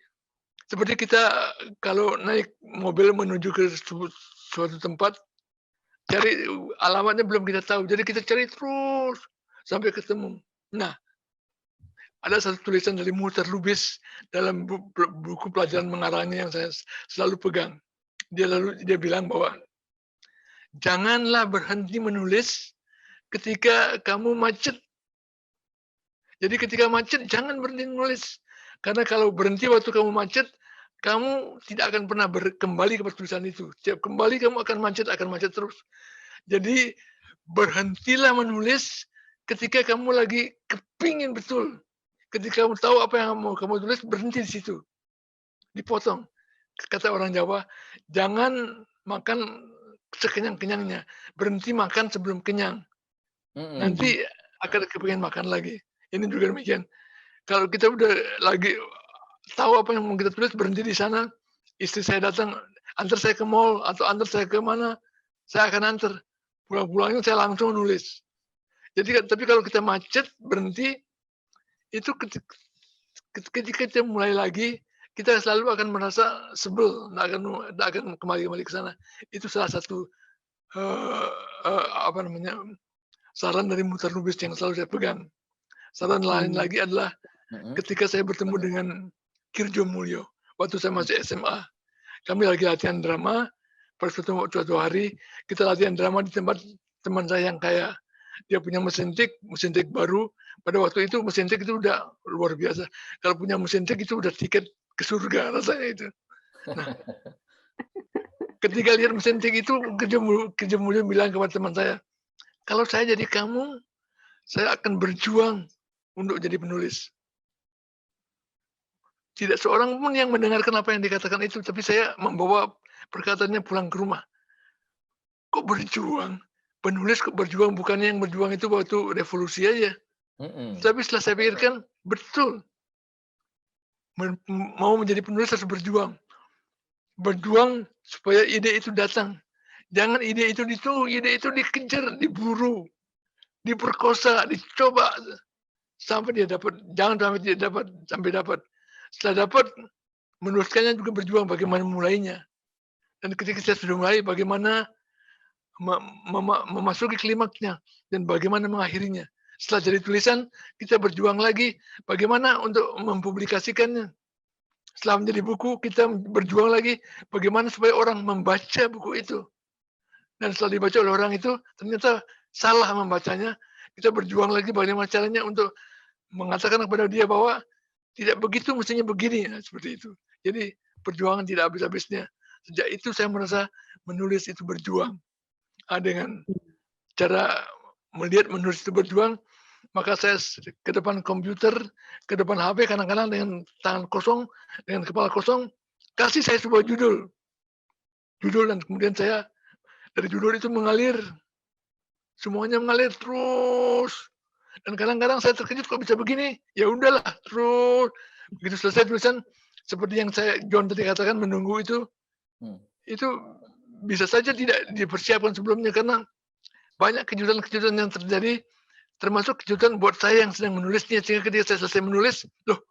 seperti kita kalau naik mobil menuju ke suatu tempat. cari alamatnya belum kita tahu. Jadi kita cari terus sampai ketemu. Nah, ada satu tulisan dari Muhtar Lubis dalam buku pelajaran mengarangnya yang saya selalu pegang. Dia bilang bahwa janganlah berhenti menulis ketika kamu macet. Jadi ketika macet jangan berhenti menulis. Karena kalau berhenti waktu kamu macet, kamu tidak akan pernah kembali kepada tulisan itu. Setiap kembali kamu akan macet terus. Jadi berhentilah menulis ketika kamu lagi kepingin betul. Ketika kamu tahu apa yang mau kamu tulis, berhenti di situ. Dipotong. Kata orang Jawa, jangan makan sekenyang-kenyangnya. Berhenti makan sebelum kenyang. Nanti akan kepingin makan lagi. Ini juga demikian. Kalau kita udah lagi tahu apa yang mau kita tulis, berhenti di sana. Istri saya datang, antar saya ke mall atau antar saya ke mana, saya akan antar. Pulang-pulangnya saya langsung nulis. Jadi, tapi kalau kita macet, berhenti, itu ketika kita mulai lagi, kita selalu akan merasa sebel, nggak akan kembali ke sana. Itu salah satu saran dari Muhtar Lubis yang selalu saya pegang. Saran lain lagi adalah ketika saya bertemu dengan Kirjo Mulyo, waktu saya masih SMA, kami lagi latihan drama. Pada suatu hari kita latihan drama di tempat teman saya yang kaya. Dia punya mesin tik baru. Pada waktu itu mesin tik itu udah luar biasa. Kalau punya mesin tik itu udah tiket ke surga rasanya itu. Nah, ketika lihat mesin tik itu, Kirjo Mulyo bilang kepada teman saya, kalau saya jadi kamu, saya akan berjuang untuk jadi penulis. Tidak seorang pun yang mendengarkan apa yang dikatakan itu, tapi saya membawa perkataannya pulang ke rumah. Kok berjuang? Penulis kok berjuang? Bukannya yang berjuang itu waktu revolusi aja. Tapi setelah saya pikirkan, betul. Mau menjadi penulis harus berjuang. Berjuang supaya ide itu datang. Jangan ide itu ditunggu, ide itu dikejar, diburu, diperkosa, dicoba sampai dia dapat. Jangan sampai dia dapat, sampai dapat. Setelah dapat, menuliskannya juga berjuang bagaimana mulainya. Dan ketika saya sudah mulai, bagaimana memasuki klimaksnya dan bagaimana mengakhirinya. Setelah jadi tulisan, kita berjuang lagi bagaimana untuk mempublikasikannya. Setelah menjadi buku, kita berjuang lagi bagaimana supaya orang membaca buku itu. Dan setelah dibaca oleh orang itu, ternyata salah membacanya. Kita berjuang lagi bagaimana caranya untuk mengatakan kepada dia bahwa tidak begitu, mestinya begini, ya, seperti itu. Jadi perjuangan tidak habis-habisnya. Sejak itu saya merasa menulis itu berjuang. Dengan cara melihat menulis itu berjuang, maka saya ke depan komputer, ke depan HP, kadang-kadang dengan tangan kosong, dengan kepala kosong, kasih saya sebuah judul, dan kemudian saya dari judul itu mengalir, semuanya mengalir terus. Dan kadang-kadang saya terkejut kok bisa begini, ya udahlah terus. Begitu selesai tulisan, seperti yang John tadi katakan, menunggu itu bisa saja tidak dipersiapkan sebelumnya karena banyak kejutan-kejutan yang terjadi, termasuk kejutan buat saya yang sedang menulisnya, sehingga ketika saya selesai menulis, loh,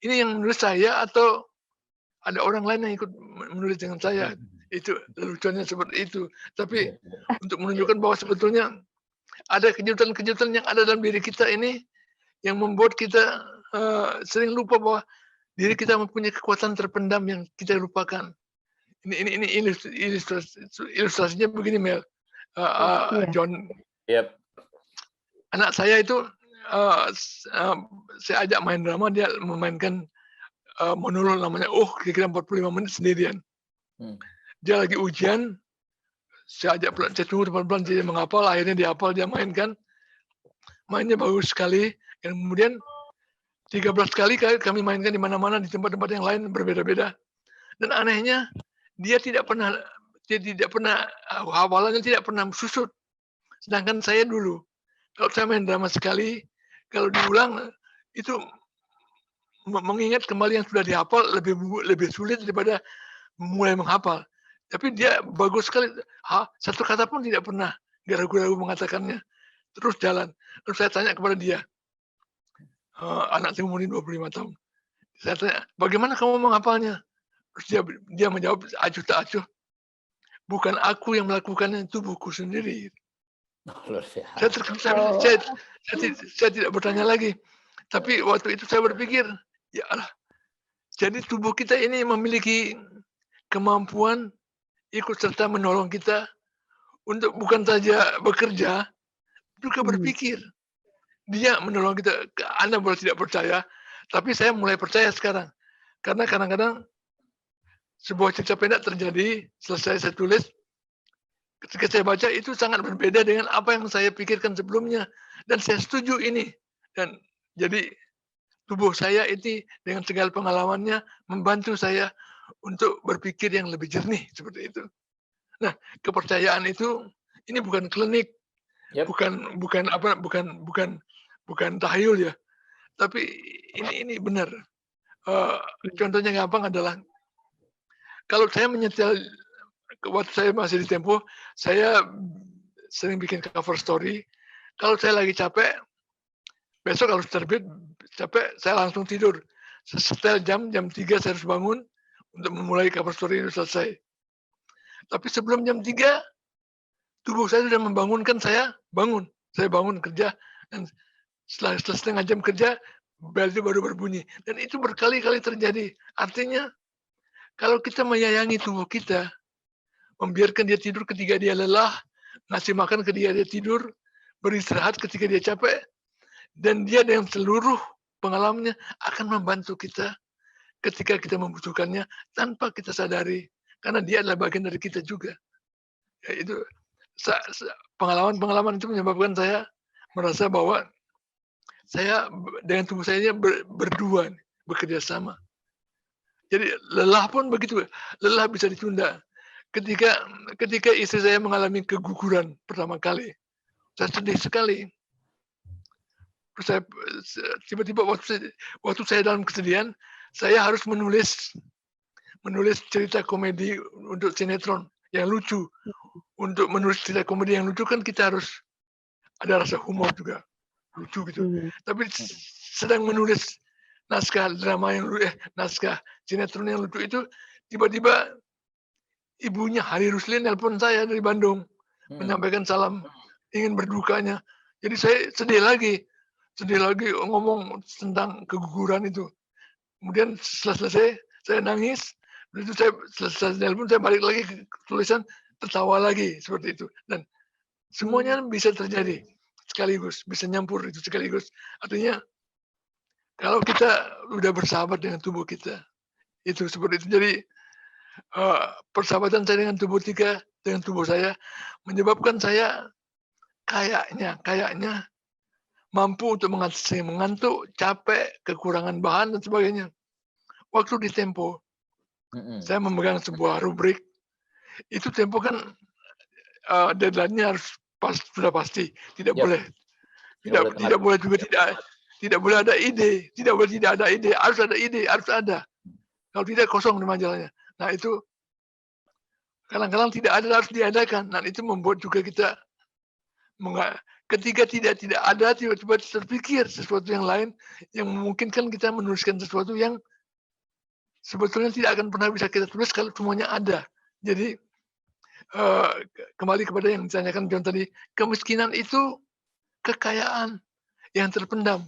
ini yang menulis saya atau ada orang lain yang ikut menulis dengan saya? Itu lucunya seperti itu. Tapi untuk menunjukkan bahwa sebetulnya ada kejutan-kejutan yang ada dalam diri kita ini yang membuat kita sering lupa bahwa diri kita mempunyai kekuatan terpendam yang kita lupakan. Ini ilustrasinya begini, Mel. John. Yep. Anak saya itu saya ajak main drama, dia memainkan monolog namanya kira-kira 45 menit sendirian. Dia lagi ujian, saya tunggu pelan-pelan dia menghafal, akhirnya dia hafal, dia mainkan. Mainnya bagus sekali. Dan kemudian 13 kali kami mainkan di mana-mana, di tempat-tempat yang lain berbeda-beda. Dan anehnya dia tidak pernah hafalannya tidak pernah susut. Sedangkan saya dulu, kalau saya main drama sekali, kalau diulang itu mengingat kembali yang sudah dihafal lebih sulit daripada mulai menghafal. Tapi dia bagus sekali. Satu kata pun tidak pernah ragu-ragu mengatakannya. Terus jalan. Terus saya tanya kepada dia, anak saya umur 25 tahun. Saya tanya, bagaimana kamu menghafalnya? Terus dia menjawab acuh tak acuh. bukan aku yang melakukannya, tubuhku sendiri. Luar Saya biasa. terkejut, Oh, saya tidak bertanya lagi. Tapi waktu itu saya berpikir, ya Allah, jadi tubuh kita ini memiliki kemampuan ikut serta menolong kita untuk bukan saja bekerja, juga mhm, berpikir. Dia menolong kita. Anda boleh tidak percaya, tapi saya mulai percaya sekarang. Karena kadang-kadang sebuah cerita pendek terjadi, selesai saya tulis, ketika saya baca itu sangat berbeda dengan apa yang saya pikirkan sebelumnya. Dan saya setuju ini. Dan jadi tubuh saya ini dengan segala pengalamannya membantu saya untuk berpikir yang lebih jernih seperti itu. Nah, kepercayaan itu ini bukan klinik, Yap. bukan bukan apa, bukan tahayul ya, tapi ini benar. Eee, Contohnya gampang adalah kalau saya menyetel waktu saya masih di Tempo, saya sering bikin cover story. Kalau saya lagi capek, besok harus terbit, capek, saya langsung tidur. Setel jam 3 saya harus bangun untuk memulai cover story itu selesai. Tapi sebelum jam 3 tubuh saya sudah membangunkan saya bangun. Saya bangun kerja dan setelah setengah jam kerja, bel itu baru berbunyi. Dan itu berkali-kali terjadi. Artinya kalau kita menyayangi tubuh kita, membiarkan dia tidur ketika dia lelah, ngasih makan ketika dia tidur, beristirahat ketika dia capek, dan dia dengan seluruh pengalamannya akan membantu kita ketika kita membutuhkannya tanpa kita sadari. Karena dia adalah bagian dari kita juga. Ya, itu pengalaman-pengalaman itu menyebabkan saya merasa bahwa saya dengan tubuh saya berdua, bekerja sama. Jadi lelah pun begitu, lelah bisa ditunda. Ketika ketika istri saya mengalami keguguran pertama kali, saya sedih sekali. Terus saya tiba-tiba waktu saya dalam kesedihan, saya harus menulis menulis cerita komedi untuk sinetron yang lucu. Untuk menulis cerita komedi yang lucu kan kita harus ada rasa humor juga, lucu gitu. mhm, Tapi sedang menulis naskah drama yang naskah sinetron yang lucu itu, tiba-tiba ibunya Hari Rusli nelpon saya dari Bandung, Hmm. menyampaikan salam, ingin berdukanya. Jadi saya sedih lagi ngomong tentang keguguran itu. Kemudian setelah selesai, saya nangis, itu saya selesai nelpon, saya balik lagi ke tulisan, tertawa lagi, seperti itu. Dan mmm, semuanya bisa terjadi sekaligus, bisa nyampur itu sekaligus. Artinya kalau kita udah bersahabat dengan tubuh kita, itu seperti itu. Jadi persahabatan saya dengan tubuh saya menyebabkan saya kayaknya mampu untuk mengatasi mengantuk, capek, kekurangan bahan dan sebagainya. Waktu di Tempo, Mm-mm. saya memegang sebuah rubrik, itu Tempo kan deadline-nya harus sudah pasti, tidak Yap. boleh Nggak boleh telat. tidak boleh juga tidak boleh ada ide, tidak boleh tidak ada ide, harus ada. Kalau tidak kosong di majalahnya. Nah itu kadang-kadang tidak ada harus diadakan. Nah itu membuat juga kita ketika tidak ada tiba-tiba terpikir sesuatu yang lain yang memungkinkan kita menuliskan sesuatu yang sebetulnya tidak akan pernah bisa kita tulis kalau semuanya ada. Jadi kembali kepada yang ditanyakan John tadi, kemiskinan itu kekayaan yang terpendam.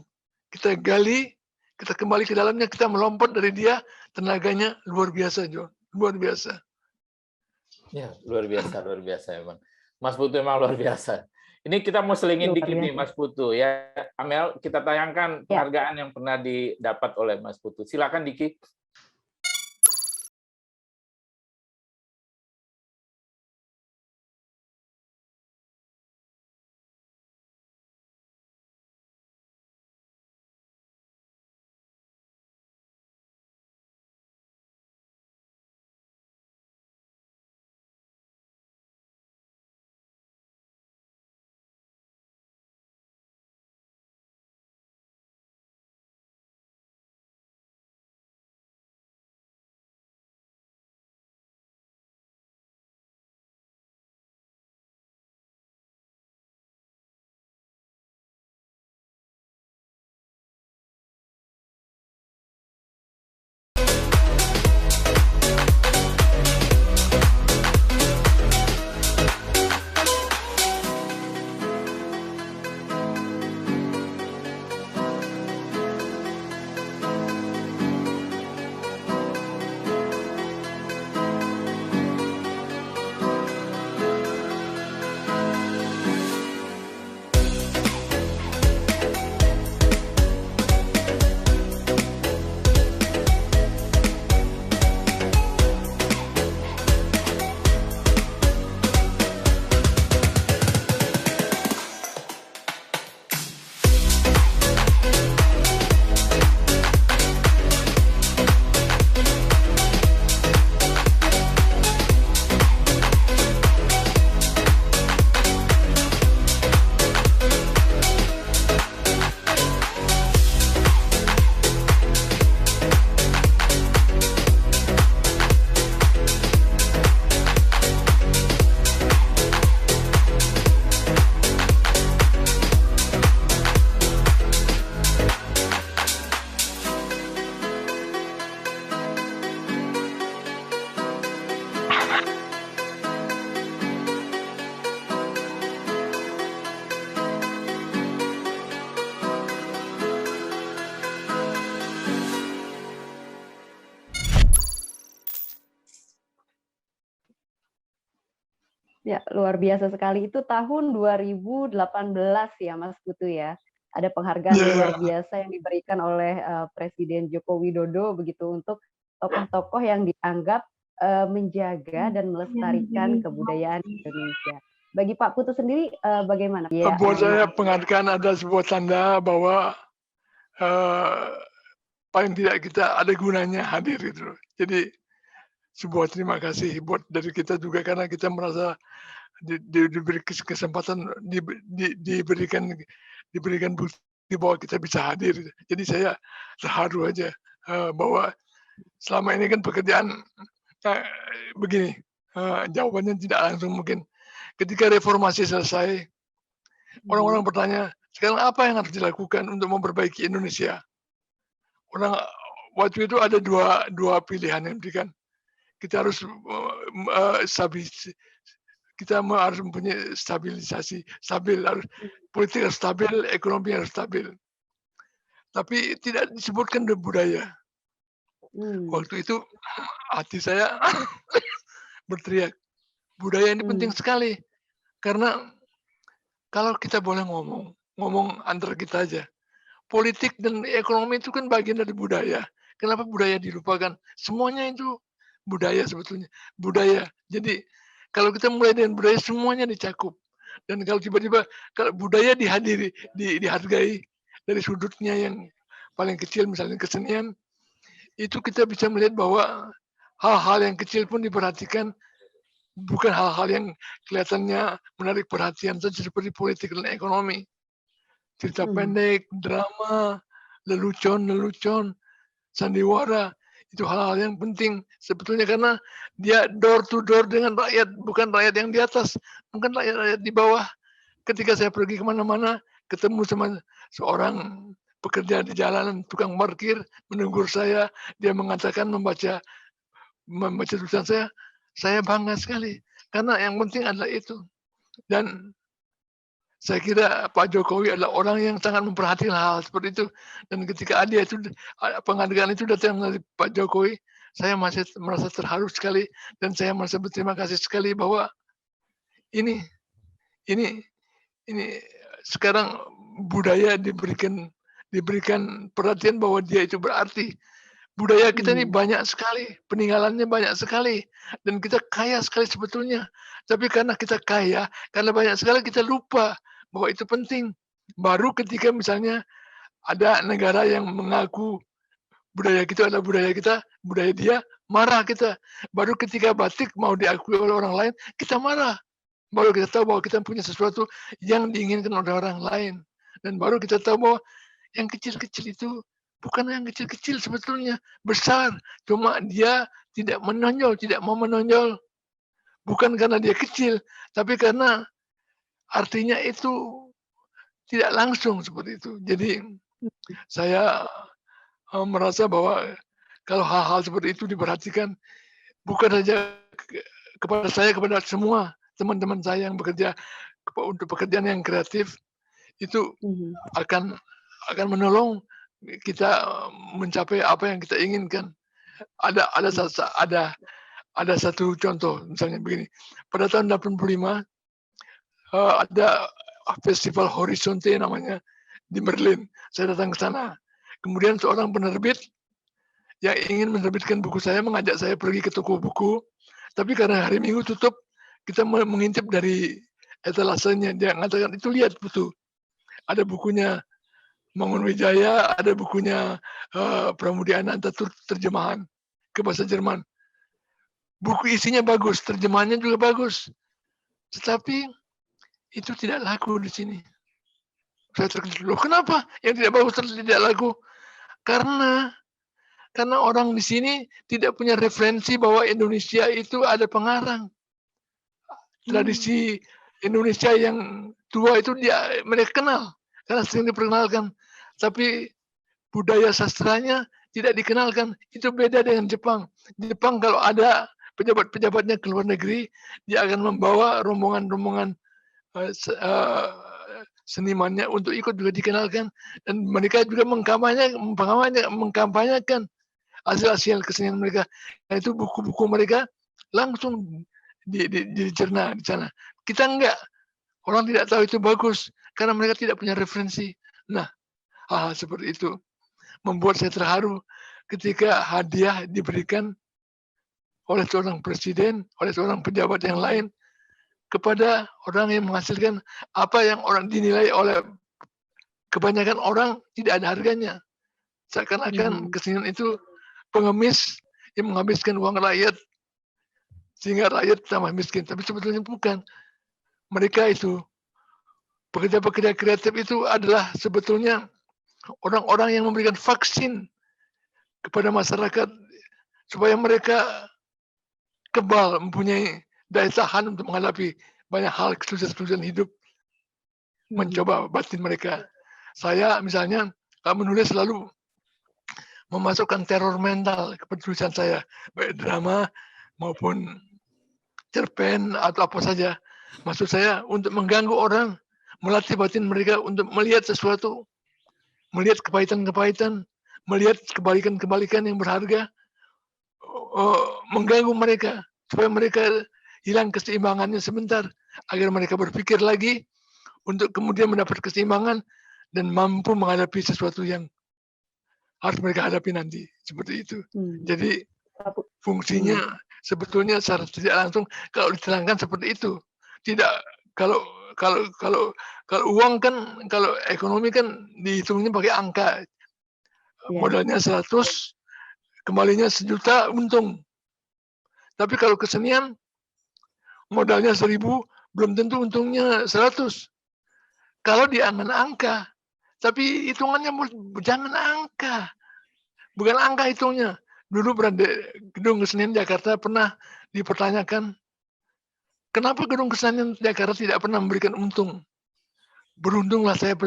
Kita gali, kita kembali ke dalamnya, kita melompat dari dia, tenaganya luar biasa, John. Luar biasa. Ya, luar biasa emang. Mas Putu emang luar biasa. Ini kita mau selingin luar dikit nih, biasa. Mas Putu ya. Amel, kita tayangkan Ya. penghargaan yang pernah didapat oleh Mas Putu. Silakan Diki. Ya, luar biasa sekali. Itu tahun 2018 ya, Mas Putu ya. Ada penghargaan luar Ya, biasa yang diberikan oleh Presiden Joko Widodo begitu untuk tokoh-tokoh yang dianggap menjaga dan melestarikan kebudayaan Indonesia. Bagi Pak Putu sendiri bagaimana? Ya, buat saya maaf. penghargaan adalah sebuah tanda bahwa paling tidak kita ada gunanya hadir itu. Jadi sebuah terima kasih buat dari kita juga karena kita merasa diberi kesempatan diberikan bukti bahwa kita bisa hadir. Jadi saya terharu aja bahwa selama ini kan pekerjaan begini, jawabannya tidak langsung mungkin. Ketika reformasi selesai, orang-orang bertanya, sekarang apa yang harus dilakukan untuk memperbaiki Indonesia? Orang waktu itu ada dua pilihan yang diberikan. Kita harus kita harus mempunyai stabilisasi, stabil, harus politik harus stabil, ekonomi harus stabil. Tapi tidak disebutkan budaya. Waktu itu hati saya berteriak, budaya ini penting sekali. Karena kalau kita boleh ngomong antar kita aja. Politik dan ekonomi itu kan bagian dari budaya. Kenapa budaya dilupakan? Semuanya itu budaya sebetulnya. Budaya. Jadi kalau kita mulai dengan budaya semuanya dicakup. Dan kalau tiba-tiba kalau budaya dihargai dari sudutnya yang paling kecil misalnya kesenian, itu kita bisa melihat bahwa hal-hal yang kecil pun diperhatikan, bukan hal-hal yang kelihatannya menarik perhatian saja seperti politik dan ekonomi. Cerita pendek, drama, lelucon, sandiwara, itu hal-hal yang penting sebetulnya karena dia door to door dengan rakyat, bukan rakyat yang di atas, bukan rakyat di bawah. Ketika saya pergi kemana-mana, ketemu sama seorang pekerja di jalanan, tukang parkir, menegur saya, dia mengatakan membaca tulisan saya bangga sekali. Karena yang penting adalah itu. Dan saya kira Pak Jokowi adalah orang yang sangat memperhatikan hal seperti itu. Dan ketika penghargaan itu datang dari Pak Jokowi, saya masih merasa terharu sekali dan saya merasa berterima kasih sekali bahwa ini sekarang budaya diberikan perhatian bahwa dia itu berarti. Budaya kita ini banyak sekali, peninggalannya banyak sekali, dan kita kaya sekali sebetulnya. Tapi karena kita kaya, karena banyak sekali kita lupa bahwa itu penting. Baru ketika misalnya ada negara yang mengaku budaya kita adalah budaya kita, budaya dia, marah kita. Baru ketika batik mau diakui oleh orang lain, kita marah. Baru kita tahu bahwa kita punya sesuatu yang diinginkan oleh orang lain. Dan baru kita tahu bahwa yang kecil-kecil itu bukan yang kecil-kecil sebetulnya, besar. Cuma dia tidak menonjol, tidak mau menonjol. Bukan karena dia kecil, tapi karena artinya itu tidak langsung seperti itu. Jadi saya merasa bahwa kalau hal-hal seperti itu diperhatikan, bukan saja kepada saya, kepada semua teman-teman saya yang bekerja untuk pekerjaan yang kreatif, itu akan menolong kita mencapai apa yang kita inginkan. Ada satu contoh misalnya begini. Pada tahun 85 ada festival Horizonte namanya di Berlin. Saya datang ke sana. Kemudian seorang penerbit yang ingin menerbitkan buku saya mengajak saya pergi ke toko buku. Tapi karena hari Minggu tutup, kita mengintip dari etalasenya. Dia mengatakan itu lihat Putu. Ada bukunya Mangunwijaya, ada bukunya Pramudia Ananta terjemahan ke bahasa Jerman. Buku isinya bagus, terjemahannya juga bagus. Tetapi itu tidak laku di sini. Saya terkejut, loh kenapa yang tidak bagus tidak laku? Karena orang di sini tidak punya referensi bahwa Indonesia itu ada pengarang. Tradisi Indonesia yang tua itu mereka kenal karena sering diperkenalkan. Tapi budaya sastranya tidak dikenalkan. Itu beda dengan Jepang. Jepang kalau ada pejabat-pejabatnya ke luar negeri, dia akan membawa rombongan-rombongan senimannya untuk ikut juga dikenalkan. Dan mereka juga mengkampanyekan hasil-hasil kesenian mereka. Nah, itu buku-buku mereka langsung dicerna di sana. Kita enggak. Orang tidak tahu itu bagus karena mereka tidak punya referensi. Nah, hal-hal seperti itu membuat saya terharu ketika hadiah diberikan oleh seorang presiden, oleh seorang pejabat yang lain kepada orang yang menghasilkan apa yang orang dinilai oleh kebanyakan orang tidak ada harganya. Seakan-akan kesenian itu pengemis yang menghabiskan uang rakyat sehingga rakyat tambah miskin. Tapi sebetulnya bukan. Mereka itu, pekerja-pekerja kreatif itu adalah sebetulnya orang-orang yang memberikan vaksin kepada masyarakat supaya mereka kebal, mempunyai daya tahan untuk menghadapi banyak hal kesulitan-kesulitan hidup, mencoba batin mereka. Saya misalnya menulis selalu memasukkan teror mental ke penulisan saya, baik drama maupun cerpen atau apa saja. Maksud saya untuk mengganggu orang, melatih batin mereka untuk melihat sesuatu, melihat kepahitan-kepahitan, melihat kebalikan-kebalikan yang berharga, mengganggu mereka supaya mereka hilang keseimbangannya sebentar agar mereka berpikir lagi untuk kemudian mendapat keseimbangan dan mampu menghadapi sesuatu yang harus mereka hadapi nanti, seperti itu. Jadi fungsinya sebetulnya secara tidak langsung kalau diterangkan seperti itu. Tidak, kalau uang kan, kalau ekonomi kan dihitungnya pakai angka. Modalnya 100, kembalinya 1.000.000 untung. Tapi kalau kesenian modalnya 1.000, belum tentu untungnya 100. Kalau diangan angka, tapi hitungannya jangan angka. Bukan angka hitungnya. Dulu gedung kesenian Jakarta pernah dipertanyakan, kenapa gedung kesenian Jakarta tidak pernah memberikan untung? Beruntunglah saya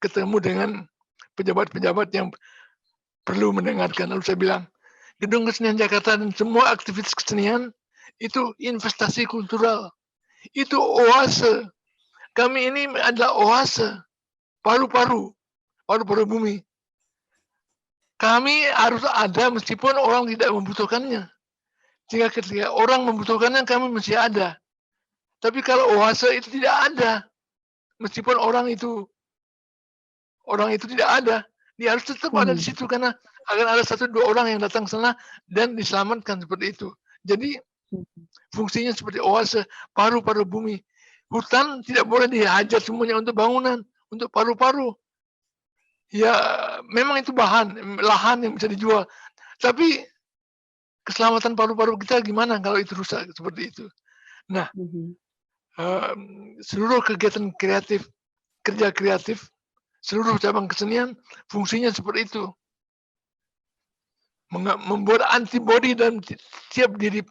ketemu dengan pejabat-pejabat yang perlu mendengarkan. Lalu saya bilang, gedung kesenian Jakarta dan semua aktivitas kesenian itu investasi kultural. Itu oase. Kami ini adalah oase. Paru-paru bumi. Kami harus ada meskipun orang tidak membutuhkannya. Jika ketika orang membutuhkannya, kami mesti ada. Tapi kalau oase itu tidak ada, meskipun orang itu tidak ada, dia harus tetap ada di situ karena akan ada 1-2 orang yang datang ke sana dan diselamatkan seperti itu. Jadi fungsinya seperti oase, paru-paru bumi. Hutan tidak boleh dihajar semuanya untuk bangunan, untuk paru-paru. Ya memang itu lahan yang bisa dijual. Tapi keselamatan paru-paru kita gimana kalau itu rusak seperti itu. Nah, seluruh kegiatan kreatif, kerja kreatif, seluruh cabang kesenian fungsinya seperti itu. Membuat antibodi dan tiap diri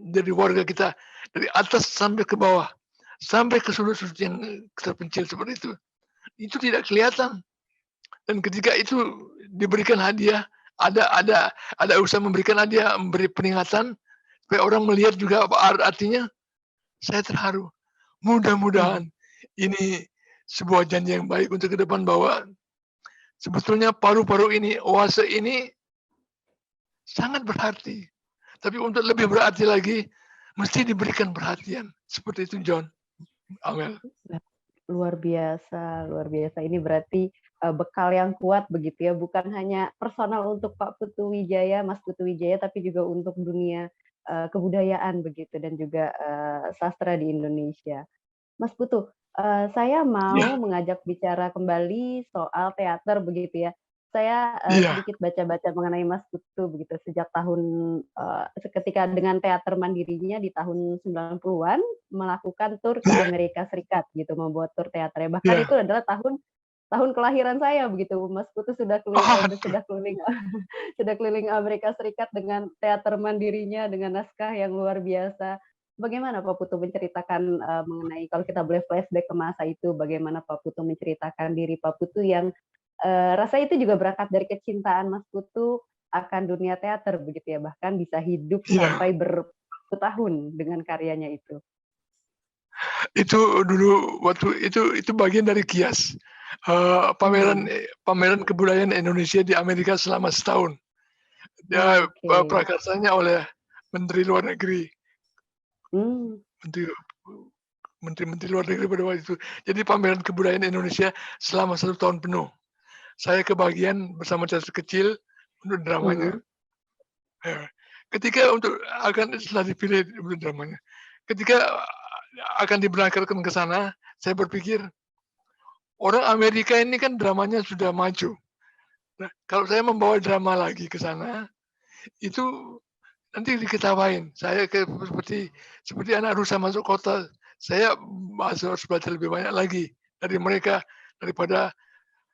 dari warga kita dari atas sampai ke bawah, sampai ke sudut-sudut yang terpencil seperti itu. Itu tidak kelihatan. Dan ketika itu diberikan hadiah, ada usaha memberikan hadiah, memberi peringatan supaya orang melihat juga apa artinya. Saya terharu. Mudah-mudahan ini sebuah janji yang baik untuk ke depan bahwa sebetulnya paru-paru ini, oase ini sangat berarti. Tapi untuk lebih berarti lagi, mesti diberikan perhatian. Seperti itu, John. Amel. Luar biasa. Ini berarti bekal yang kuat begitu ya, bukan hanya personal untuk Pak Putu Wijaya, Mas Putu Wijaya, tapi juga untuk dunia kebudayaan begitu dan juga sastra di Indonesia. Mas Putu, saya mau mengajak bicara kembali soal teater begitu ya. Saya sedikit baca-baca mengenai Mas Putu begitu sejak tahun ketika dengan teater mandirinya di tahun 90-an melakukan tur ke Amerika Serikat gitu, membuat tur teaternya. Bahkan itu adalah tahun kelahiran saya begitu. Mas Putu sudah keliling Amerika Serikat dengan teater mandirinya dengan naskah yang luar biasa. Bagaimana Pak Putu menceritakan mengenai, kalau kita boleh flashback ke masa itu, bagaimana Pak Putu menceritakan diri Pak Putu yang rasa itu juga berangkat dari kecintaan Mas Putu akan dunia teater begitu ya, bahkan bisa hidup sampai bertahun dengan karyanya itu. Itu dulu waktu itu bagian dari Kias, pameran kebudayaan Indonesia di Amerika selama setahun. Prakarsanya oleh Menteri Luar Negeri Hmm. Menteri luar negeri pada waktu itu. Jadi pameran kebudayaan Indonesia selama 1 tahun penuh. Saya kebagian bersama teater kecil untuk dramanya. Ya. Ketika setelah dipilih untuk dramanya, ketika akan diberangkatkan ke sana, saya berpikir orang Amerika ini kan dramanya sudah maju. Nah, kalau saya membawa drama lagi ke sana, itu nanti diketawain. Saya seperti anak rusa masuk kota. Saya harus belajar lebih banyak lagi dari mereka daripada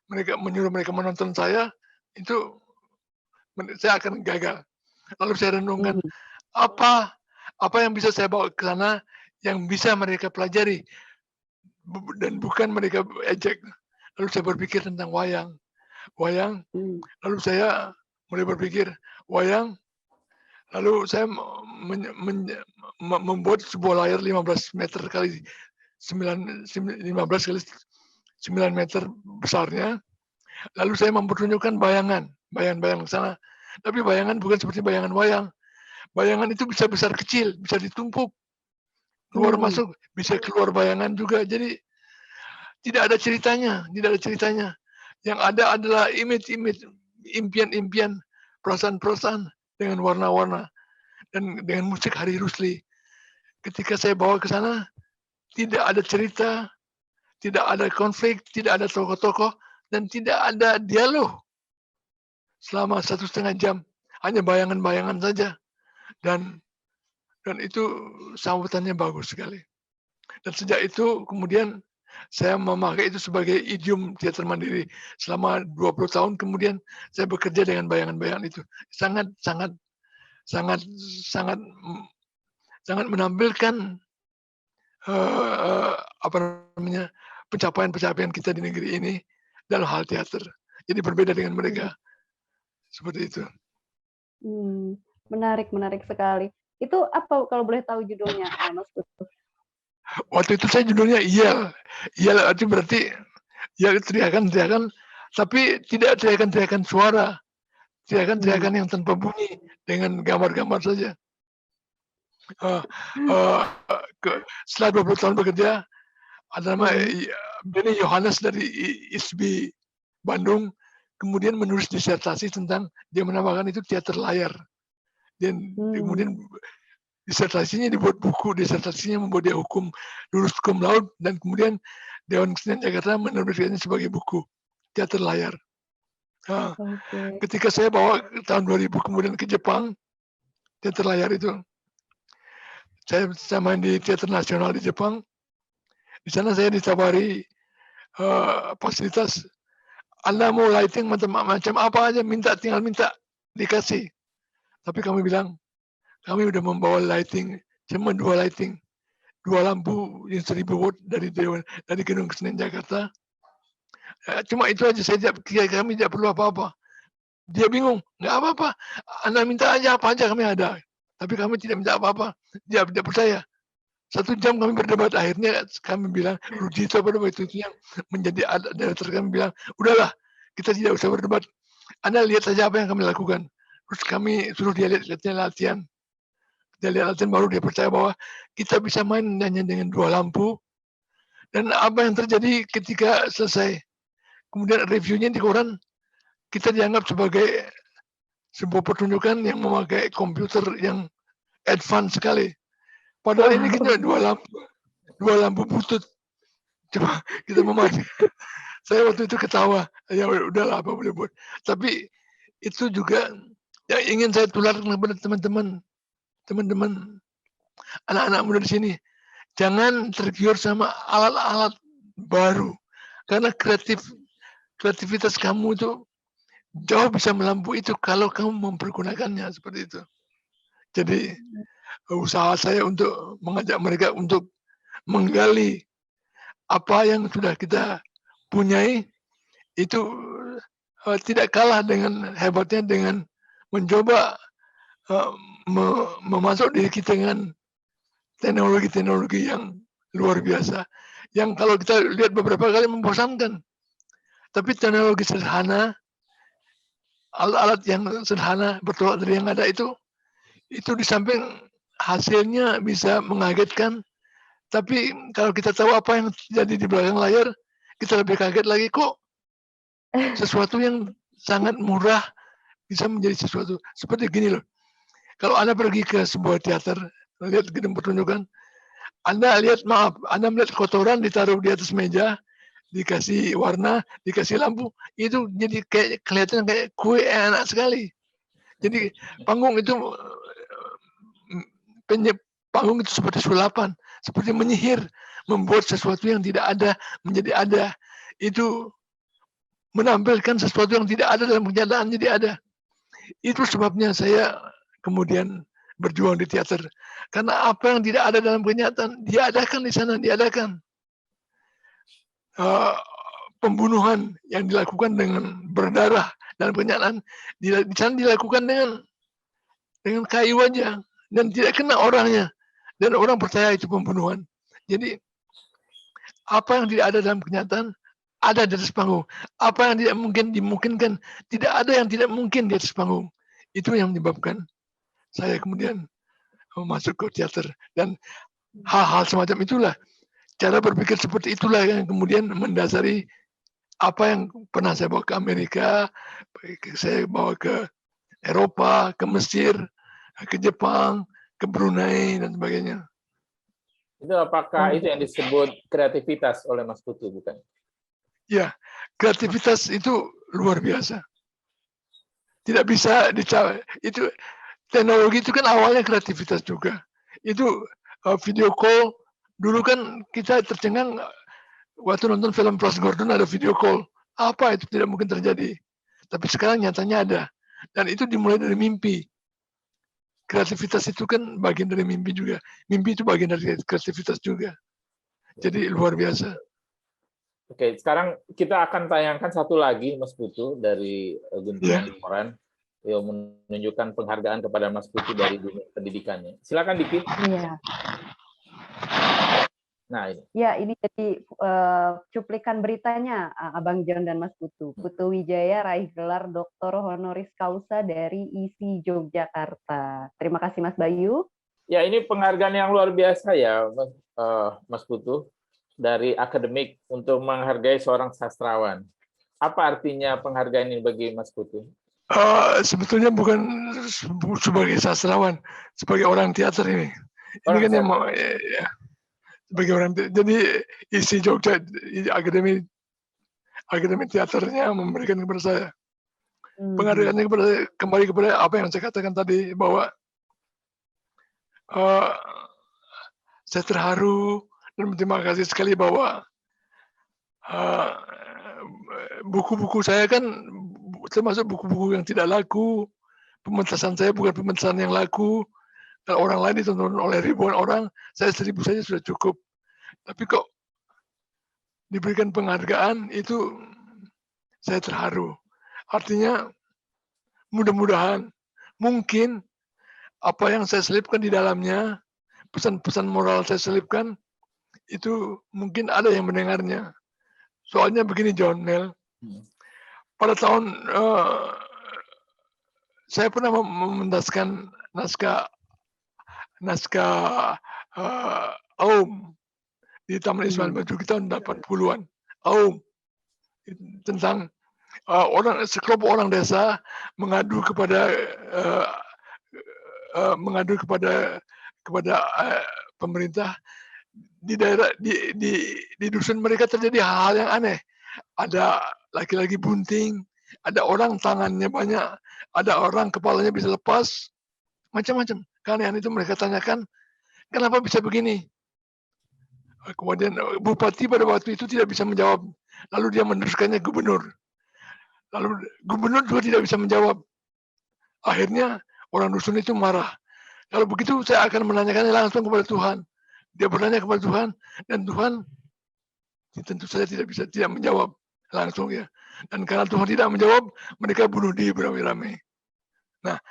mereka menyuruh mereka menonton saya. Itu saya akan gagal. Lalu saya renungkan apa yang bisa saya bawa ke sana yang bisa mereka pelajari dan bukan mereka ejek. Lalu saya berpikir tentang wayang. Lalu saya mulai berpikir wayang. Lalu saya membuat sebuah layar 15 meter kali 15 kali 9 meter besarnya. Lalu saya mempertunjukkan bayangan ke sana. Tapi bayangan bukan seperti bayangan wayang. Bayangan itu bisa besar kecil, bisa ditumpuk. Keluar masuk, bisa keluar bayangan juga. Jadi tidak ada ceritanya. Yang ada adalah image-image, impian-impian, perasaan-perasaan dengan warna-warna dan dengan musik Hari Rusli. Ketika saya bawa ke sana, tidak ada cerita, tidak ada konflik, tidak ada tokoh-tokoh, dan tidak ada dialog. Selama 1,5 jam, hanya bayangan-bayangan saja. Dan itu sambutannya bagus sekali. Dan sejak itu kemudian saya memakai itu sebagai idiom teater mandiri. Selama 20 tahun kemudian saya bekerja dengan bayangan-bayangan itu. Sangat menampilkan pencapaian-pencapaian kita di negeri ini dalam hal teater. Jadi berbeda dengan mereka. Seperti itu. Menarik sekali. Itu apa kalau boleh tahu judulnya, Mas Putu? Waktu itu saya judulnya Yel. Yel itu berarti Yel teriakan, tapi tidak teriakan suara. Teriakan yang tanpa bunyi dengan gambar-gambar saja. Setelah 20 tahun bekerja, ada nama Benny Yohanes dari ISB Bandung, kemudian menulis disertasi tentang, dia menamakan itu teater layar. Dan kemudian disertasinya dibuat buku, membuat dia lulus hukum laut, dan kemudian Dewan Kesenian Jakarta menerbitkannya sebagai buku teater layar. Ketika saya bawa tahun 2000 kemudian ke Jepang, teater layar itu, saya main di Teater Nasional di Jepang. Di sana saya ditawari fasilitas, Anda mau lighting macam apa aja, tinggal minta, dikasih. Tapi kami bilang, kami udah membawa lighting, cuma 2 lighting, 2 lampu yang 1000 watt dari Gedung Kesenian Jakarta. Cuma itu aja, kami tidak perlu apa-apa. Dia bingung, nggak apa-apa, Anda minta aja apa aja kami ada. Tapi kami tidak minta apa-apa, dia tidak percaya. 1 jam kami berdebat, akhirnya kami bilang, Rujito pada waktu itu yang menjadi director, kami bilang, udahlah, kita tidak usah berdebat. Anda lihat saja apa yang kami lakukan. Terus kami suruh dia lihatnya latihan. Dia lihat latihan, baru dia percaya bahwa kita bisa main hanya dengan 2 lampu. Dan apa yang terjadi ketika selesai, kemudian reviewnya di koran, kita dianggap sebagai sebuah pertunjukan yang memakai komputer yang advance sekali. Padahal ini kita 2 lampu butut. Coba kita memakai. Saya waktu itu ketawa, ya udahlah apa boleh buat. Tapi itu juga yang ingin saya tularkan kepada teman-teman, anak-anak muda di sini. Jangan tergiur sama alat-alat baru, karena kreativitas kamu itu jauh bisa melampaui itu kalau kamu mempergunakannya seperti itu. Jadi usaha saya untuk mengajak mereka untuk menggali apa yang sudah kita punyai, itu tidak kalah dengan hebatnya dengan mencoba memasuk diri kita dengan teknologi-teknologi yang luar biasa. Yang kalau kita lihat beberapa kali membosankan. Tapi teknologi sederhana, alat-alat yang sederhana, bertolak dari yang ada itu di samping hasilnya bisa mengagetkan, tapi kalau kita tahu apa yang terjadi di belakang layar, kita lebih kaget lagi, kok sesuatu yang sangat murah bisa menjadi sesuatu seperti gini loh. Kalau Anda pergi ke sebuah teater, lihat gedung pertunjukan, Anda melihat kotoran ditaruh di atas meja, dikasih warna, dikasih lampu, itu jadi kayak kelihatan kayak kue, enak sekali. Jadi panggung itu panggung itu seperti sulapan, seperti menyihir, membuat sesuatu yang tidak ada menjadi ada. Itu menampilkan sesuatu yang tidak ada dalam kenyataan jadi ada. Itu sebabnya saya kemudian berjuang di teater. Karena apa yang tidak ada dalam kenyataan, diadakan di sana, diadakan. Pembunuhan yang dilakukan dengan berdarah dalam kenyataan, di sana dilakukan dengan kayu aja, dan tidak kena orangnya. Dan orang percaya itu pembunuhan. Jadi, apa yang tidak ada dalam kenyataan, ada di atas panggung. Apa yang tidak mungkin dimungkinkan, tidak ada yang tidak mungkin di atas panggung. Itu yang menyebabkan saya kemudian masuk ke teater. Dan hal-hal semacam itulah, cara berpikir seperti itulah yang kemudian mendasari apa yang pernah saya bawa ke Amerika, saya bawa ke Eropa, ke Mesir, ke Jepang, ke Brunei, dan sebagainya. Itu apakah itu yang disebut kreativitas oleh Mas Putu, bukan? Ya, kreativitas itu luar biasa. Tidak bisa dicapai. Itu teknologi itu kan awalnya kreativitas juga. Itu video call, dulu kan kita tercengang waktu nonton film Flash Gordon ada video call. Apa itu tidak mungkin terjadi. Tapi sekarang nyatanya ada. Dan itu dimulai dari mimpi. Kreativitas itu kan bagian dari mimpi juga. Mimpi itu bagian dari kreativitas juga. Jadi luar biasa. Oke, sekarang kita akan tayangkan satu lagi, Mas Putu, dari Guntungan Koran, yang menunjukkan penghargaan kepada Mas Putu dari dunia pendidikannya. Silakan, Diki. Iya. Nah, ini. Ya, ini jadi cuplikan beritanya Abang John dan Mas Putu. Putu Wijaya raih gelar Doktor Honoris Causa dari ISI Yogyakarta. Terima kasih Mas Bayu. Ya, ini penghargaan yang luar biasa ya, Mas Putu, dari akademik untuk menghargai seorang sastrawan. Apa artinya penghargaan ini bagi Mas Putu? Sebetulnya bukan sebagai sastrawan, sebagai orang teater ini. Ini kan yang mau, ya. Sebagai orang, jadi isi Jogja akademi teaternya memberikan kepada saya penghargaannya kembali kepada apa yang saya katakan tadi, bahwa saya terharu dan berterima kasih sekali bahwa buku-buku saya kan termasuk buku-buku yang tidak laku, pementasan saya bukan pementasan yang laku. Kalau orang lain ditonton oleh ribuan orang, saya 1000 saja sudah cukup. Tapi kok diberikan penghargaan, itu saya terharu. Artinya mudah-mudahan mungkin apa yang saya selipkan di dalamnya, pesan-pesan moral saya selipkan, itu mungkin ada yang mendengarnya. Soalnya begini John, Mel, pada tahun saya pernah mementaskan naskah Aum di Taman Ismail Marzuki tahun 80-an. Aum tentang sekelompok orang desa mengadu kepada pemerintah. Di daerah di dusun mereka terjadi hal-hal yang aneh. Ada laki-laki bunting, ada orang tangannya banyak, ada orang kepalanya bisa lepas, macam-macam. Keanehan itu mereka tanyakan, kenapa bisa begini? Kemudian bupati pada waktu itu tidak bisa menjawab. Lalu dia meneruskannya gubernur. Lalu gubernur juga tidak bisa menjawab. Akhirnya orang dusun itu marah. Kalau begitu saya akan menanyakannya langsung kepada Tuhan. Dia bertanya kepada Tuhan, dan Tuhan tentu saja tidak menjawab langsung ya. Dan karena Tuhan tidak menjawab, mereka bunuh diri beramai-ramai. Nah,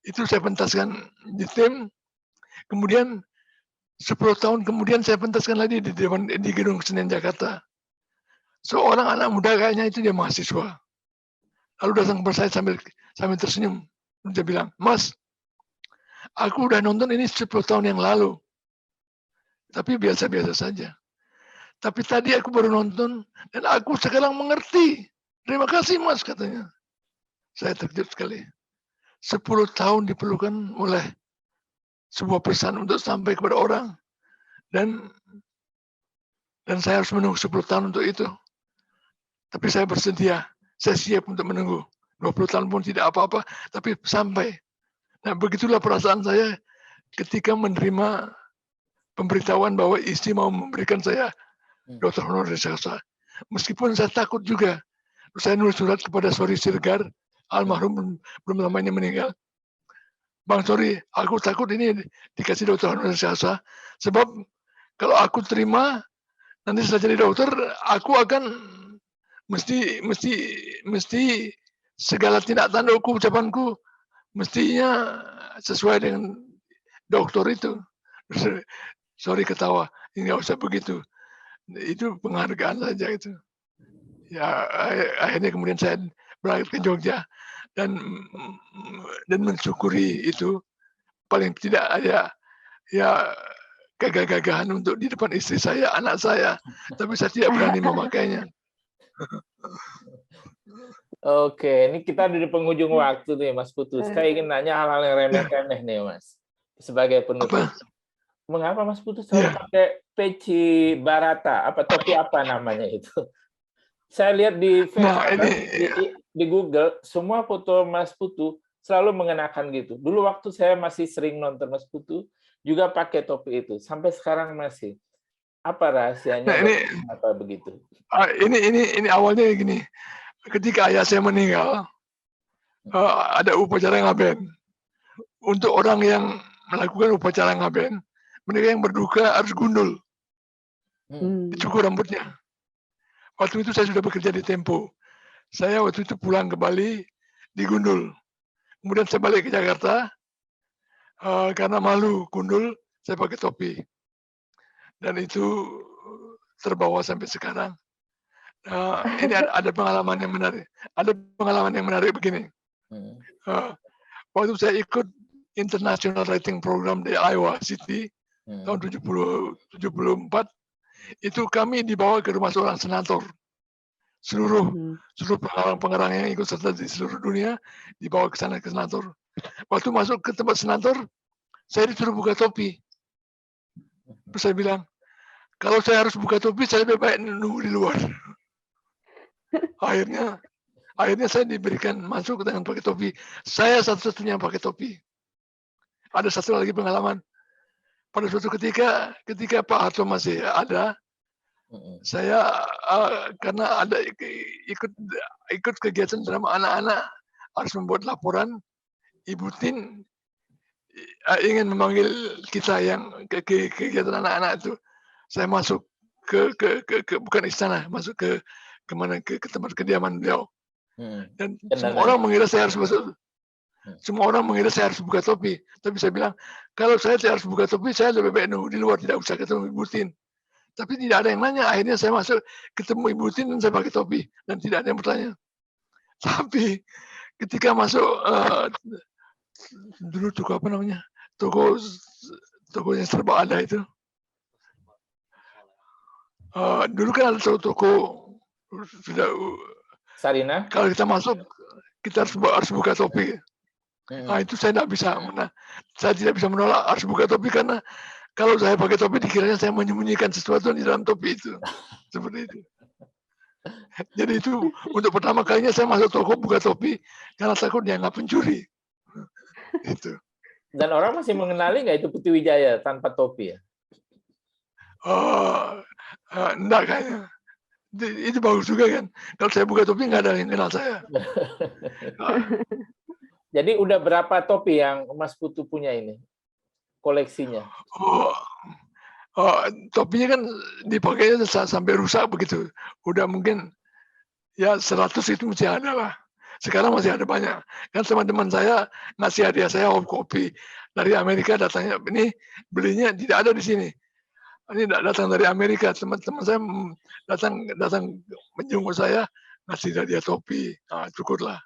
itu saya pentaskan di tim. Kemudian 10 tahun kemudian saya pentaskan lagi di Gedung Senen Jakarta. Seorang anak muda kayaknya itu dia mahasiswa. Lalu datang kepada saya sambil tersenyum. Dia bilang, Mas, Aku udah nonton ini 10 tahun yang lalu. Tapi biasa-biasa saja. Tapi tadi aku baru nonton dan aku sekarang mengerti. Terima kasih Mas katanya. Saya terkejut sekali. 10 tahun diperlukan oleh sebuah pesan untuk sampai kepada orang. Dan saya harus menunggu 10 tahun untuk itu. Tapi saya bersedia. Saya siap untuk menunggu. 20 tahun pun tidak apa-apa. Tapi sampai. Nah begitulah perasaan saya ketika menerima pemberitahuan bahwa istri mau memberikan saya dokter honoris causa. Meskipun saya takut juga. Saya nulis surat kepada Sori Siregar, almarhum belum lama ini meninggal. Bang Sori, aku takut ini dikasih dokter honoris causa. Sebab kalau aku terima, nanti setelah jadi dokter, aku akan mesti segala tindak tandukku, ucapanku, mestinya sesuai dengan dokter itu. Sorry ketawa, ini nggak usah begitu. Itu penghargaan saja itu. Ya akhirnya kemudian saya berangkat ke Jogja dan mensyukuri itu. Paling tidak ada ya gagah-gagahan untuk di depan istri saya, anak saya, tapi saya tidak berani memakainya. Oke, ini kita di penghujung waktu nih, Mas Putu. Saya ingin nanya hal-hal yang remeh-temeh nih, Mas. Sebagai penutup. Mengapa Mas Putu selalu pakai peci Barata? Apa topi apa namanya itu? Saya lihat di Facebook, di Google, semua foto Mas Putu selalu mengenakan gitu. Dulu waktu saya masih sering nonton Mas Putu, juga pakai topi itu. Sampai sekarang masih. Apa rahasianya? Nah, apa begitu? Ini awalnya gini. Ketika ayah saya meninggal, ada upacara ngaben. Untuk orang yang melakukan upacara ngaben, mereka yang berduka harus gundul, dicukur rambutnya. Waktu itu saya sudah bekerja di Tempo. Saya waktu itu pulang ke Bali, digundul. Kemudian saya balik ke Jakarta, karena malu gundul, saya pakai topi. Dan itu terbawa sampai sekarang. Ini ada pengalaman yang menarik. Ada pengalaman yang menarik begini. Waktu saya ikut International Writing Program di Iowa City tahun 74, itu kami dibawa ke rumah seorang senator. Seluruh pengarang-pengarang yang ikut serta di seluruh dunia dibawa ke sana ke senator. Waktu masuk ke tempat senator, saya disuruh buka topi. Terus saya bilang, kalau saya harus buka topi, saya lebih baik nunggu di luar. Akhirnya saya diberikan masuk dengan pakai topi. Saya satu-satunya yang pakai topi. Ada satu lagi pengalaman. Pada suatu ketika Pak Harto masih ada, saya karena ada ikut kegiatan drama anak-anak, harus membuat laporan. Ibu Tin ingin memanggil kita yang ke kegiatan anak-anak itu. Saya masuk ke bukan istana, masuk ke tempat kediaman beliau. Dan semua orang mengira saya harus masuk. Semua orang mengira saya harus buka topi. Tapi saya bilang, kalau saya tidak harus buka topi, saya lebih baik nunggu di luar, tidak usah ketemu Ibu Tin. Tapi tidak ada yang nanya. Akhirnya saya masuk, ketemu Ibu Tin, dan saya pakai topi. Dan tidak ada yang bertanya. Tapi ketika masuk, dulu toko apa namanya? Tokonya serba ada itu. Dulu kan ada toko sudah Sarina. Kalau kita masuk, kita harus buka topi. Nah, itu saya tidak bisa. Saya tidak bisa menolak harus buka topi karena kalau saya pakai topi dikiranya saya menyembunyikan sesuatu di dalam topi itu. Seperti itu. Jadi itu untuk pertama kalinya saya masuk toko buka topi karena takut dianggap pencuri. Itu. Dan orang masih mengenali nggak itu Putri Wijaya tanpa topi ya? Enggak kayaknya. Itu bagus juga kan. Kalau saya buka topi nggak ada yang kenal saya. Jadi udah berapa topi yang Mas Putu punya ini? Koleksinya? Topinya kan dipakainya sampai rusak begitu. Udah mungkin ya 100 itu mesti ada lah. Sekarang masih ada banyak. Kan teman-teman saya ngasih hadiah saya kopi dari Amerika, datangnya ini belinya tidak ada di sini. Ini datang dari Amerika, teman-teman saya datang menjenguk saya ngasih hadiah topi. Nah, syukurlah.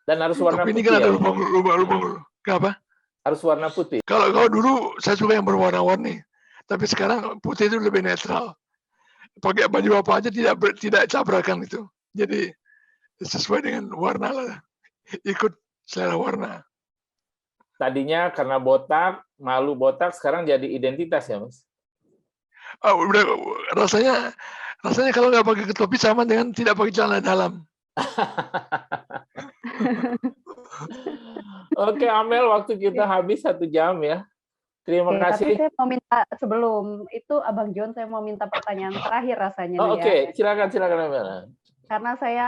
Dan harus warna topi putih. Ini kan ada lubang. Kenapa? Harus warna putih. Kalau dulu saya suka yang berwarna-warni, tapi sekarang putih itu lebih netral. Pakai baju apa aja tidak cabrakan itu. Jadi sesuai dengan warna lah, ikut selera warna. Tadinya karena botak, malu botak, sekarang jadi identitas ya, Mas? Udah rasanya kalau nggak pakai topi sama dengan tidak pakai celana dalam. Oke, Amel, waktu kita habis 1 jam ya. Terima kasih. Tapi saya mau minta sebelum itu Abang John, saya mau minta pertanyaan terakhir rasanya nih ya. Oke, silakan Amel. Karena saya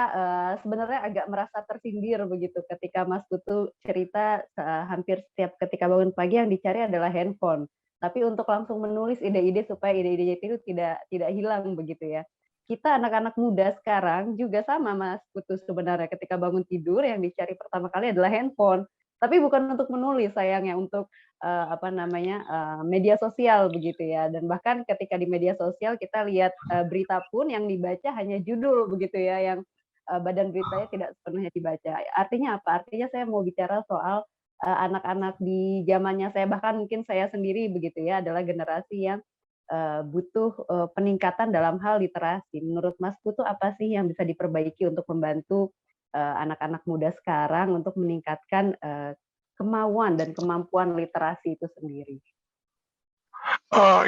sebenarnya agak merasa tersindir begitu ketika Mas Putu cerita hampir setiap ketika bangun pagi yang dicari adalah handphone. Tapi untuk langsung menulis ide-ide supaya ide-ide itu tidak hilang begitu ya. Kita anak-anak muda sekarang juga sama Mas Putu sebenarnya ketika bangun tidur yang dicari pertama kali adalah handphone. Tapi bukan untuk menulis sayangnya, untuk media sosial begitu ya. Dan bahkan ketika di media sosial kita lihat berita pun yang dibaca hanya judul begitu ya, yang badan beritanya tidak sepenuhnya dibaca. Artinya apa? Artinya saya mau bicara soal anak-anak di zamannya saya, bahkan mungkin saya sendiri begitu ya, adalah generasi yang butuh peningkatan dalam hal literasi. Menurut Mas Putu apa sih yang bisa diperbaiki untuk membantu anak-anak muda sekarang untuk meningkatkan kemauan dan kemampuan literasi itu sendiri?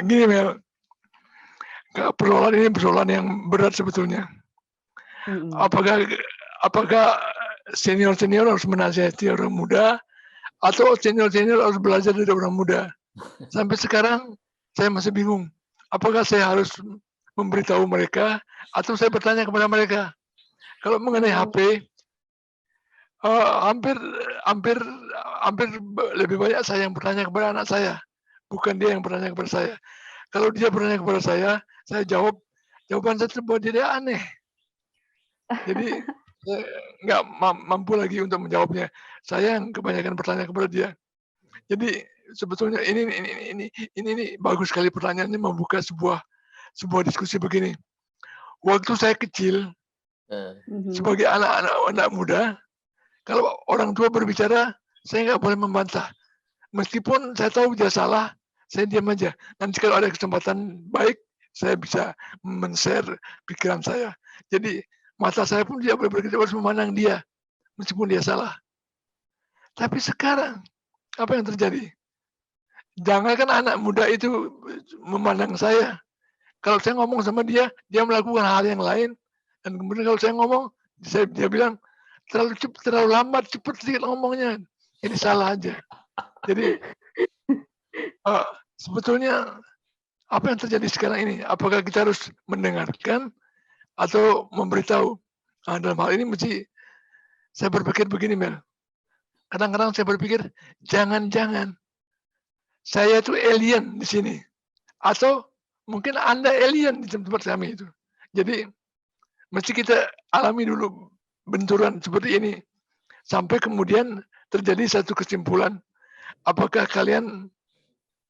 Gini Mel, persoalan ini persoalan yang berat sebetulnya. Apakah senior harus menasihati orang muda, atau senior harus belajar dari orang muda? Sampai sekarang saya masih bingung. Apakah saya harus memberitahu mereka, atau saya bertanya kepada mereka? Kalau mengenai HP, hampir lebih banyak saya yang bertanya kepada anak saya, bukan dia yang bertanya kepada saya. Kalau dia bertanya kepada saya jawab, jawaban saya buat dia aneh. Jadi nggak mampu lagi untuk menjawabnya. Saya yang kebanyakan bertanya kepada dia. Jadi sebetulnya ini bagus sekali pertanyaannya, membuka sebuah diskusi begini. Waktu saya kecil, sebagai anak muda, kalau orang tua berbicara, saya nggak boleh membantah. Meskipun saya tahu dia salah, saya diam aja. Nanti kalau ada kesempatan baik, saya bisa men-share pikiran saya. Jadi mata saya pun tidak boleh berkata, harus memandang dia, meskipun dia salah. Tapi sekarang, apa yang terjadi? Jangankan anak muda itu memandang saya. Kalau saya ngomong sama dia melakukan hal yang lain. Dan kemudian kalau saya ngomong, dia bilang, terlalu lambat, cepat sedikit ngomongnya. Ini salah aja. Jadi sebetulnya apa yang terjadi sekarang ini? Apakah kita harus mendengarkan atau memberitahu? Dalam hal ini mesti saya berpikir begini, Mel. Kadang-kadang saya berpikir, jangan-jangan saya itu alien di sini. Atau mungkin Anda alien di tempat kami itu. Jadi mesti kita alami dulu benturan seperti ini. Sampai kemudian terjadi satu kesimpulan. Apakah kalian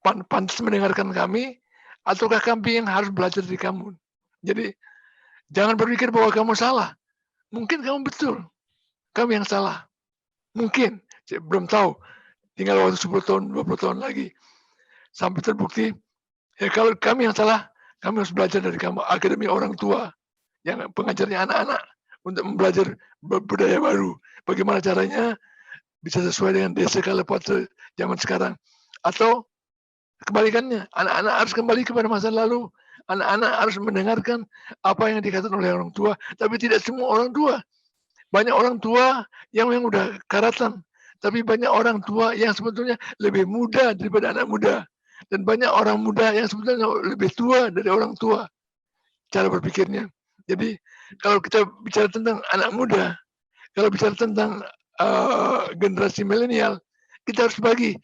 pantas mendengarkan kami, ataukah kami yang harus belajar dari kamu? Jadi jangan berpikir bahwa kamu salah. Mungkin kamu betul. Kami yang salah. Mungkin. Saya belum tahu. Tinggal waktu 10 tahun, 20 tahun lagi. Sampai terbukti. Ya kalau kami yang salah, kami harus belajar dari kamu. Akademi orang tua. Yang pengajarnya anak-anak. Untuk belajar budaya baru. Bagaimana caranya bisa sesuai dengan desa Kalepato zaman sekarang. Atau kebalikannya, anak-anak harus kembali kepada masa lalu. Anak-anak harus mendengarkan apa yang dikatakan oleh orang tua. Tapi tidak semua orang tua. Banyak orang tua yang udah karatan. Tapi banyak orang tua yang sebetulnya lebih muda daripada anak muda. Dan banyak orang muda yang sebetulnya lebih tua dari orang tua. Cara berpikirnya. Jadi kalau kita bicara tentang anak muda, kalau bicara tentang generasi milenial, kita harus bagi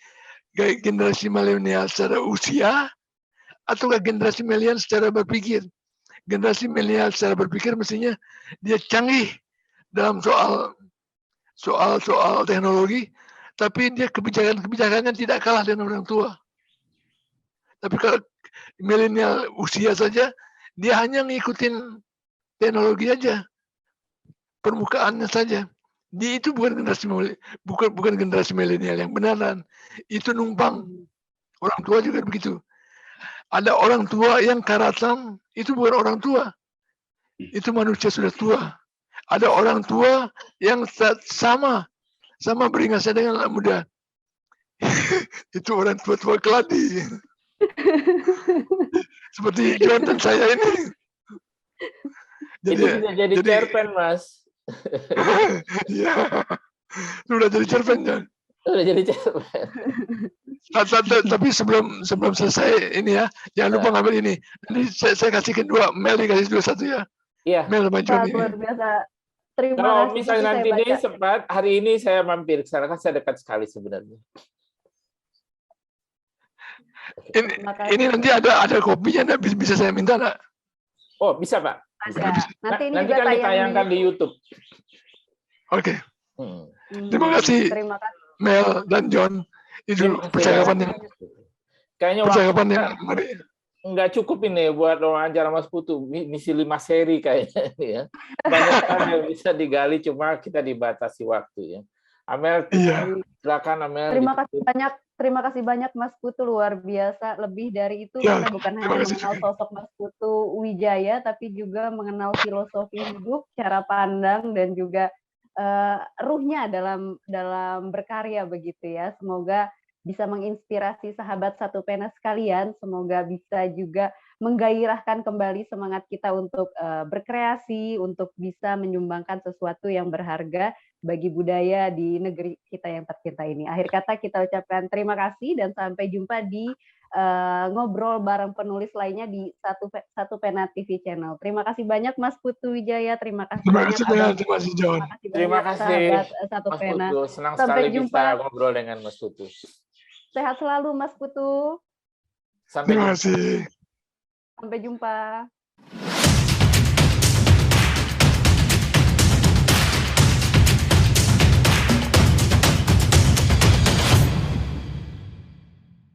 generasi milenial secara usia ataukah generasi milenial secara berpikir. Generasi milenial secara berpikir mestinya dia canggih dalam soal teknologi, tapi dia kebijakannya tidak kalah dengan orang tua. Tapi kalau milenial usia saja, dia hanya ngikutin teknologi aja, permukaannya saja. Dia itu bukan generasi milenial yang beneran. Itu numpang. Orang tua juga begitu. Ada orang tua yang karatan, itu bukan orang tua. Itu manusia sudah tua. Ada orang tua yang sama beringasnya dengan anak muda. Itu orang tua-tua keladi. Seperti John dan saya ini. Itu bisa jadi cerpen, Mas. Iya. Sudah jadi cerpen, John. Udah jadi cerpen. Tapi sebelum selesai ini ya, jangan lupa ngambil ini. Nanti saya kasih kedua, Mel dikasih dua satu ya. Iya. Mel sama John ini. Luar biasa. Terima Kalau kasih. misalnya nanti ini sempat, hari ini saya mampir ke sana, kan saya dekat sekali sebenarnya. Ini nanti ada kopinya, bisa saya minta nggak? Oh, bisa, Pak. Ada. Nanti ini nanti juga kan ditayangkan di YouTube. Oke. Terima kasih, Mel dan John. Itu percakapan yang nggak cukup ini buat wawancara Mas Putu. Misi 5 seri kayaknya ini ya. Banyak sekali yang bisa digali, cuma kita dibatasi waktu ya. Amel, silakan Amel. Terima kasih banyak Mas Putu, luar biasa. Lebih dari itu kita bukan hanya mengenal sosok Mas Putu Wijaya, tapi juga mengenal filosofi hidup, cara pandang, dan juga ruhnya dalam berkarya begitu ya. Semoga bisa menginspirasi sahabat Satu Pena sekalian. Semoga bisa juga menggairahkan kembali semangat kita untuk berkreasi, untuk bisa menyumbangkan sesuatu yang berharga bagi budaya di negeri kita yang tercinta ini. Akhir kata kita ucapkan terima kasih dan sampai jumpa di ngobrol bareng penulis lainnya di Satu Pena TV Channel. Terima kasih banyak Mas Putu Wijaya, terima kasih banyak John. Terima kasih Satu Mas Pena. Putu, senang Sampai sekali jumpa. bisa ngobrol dengan Mas Putu. Sehat selalu Mas Putu. Terima kasih. Sampai jumpa.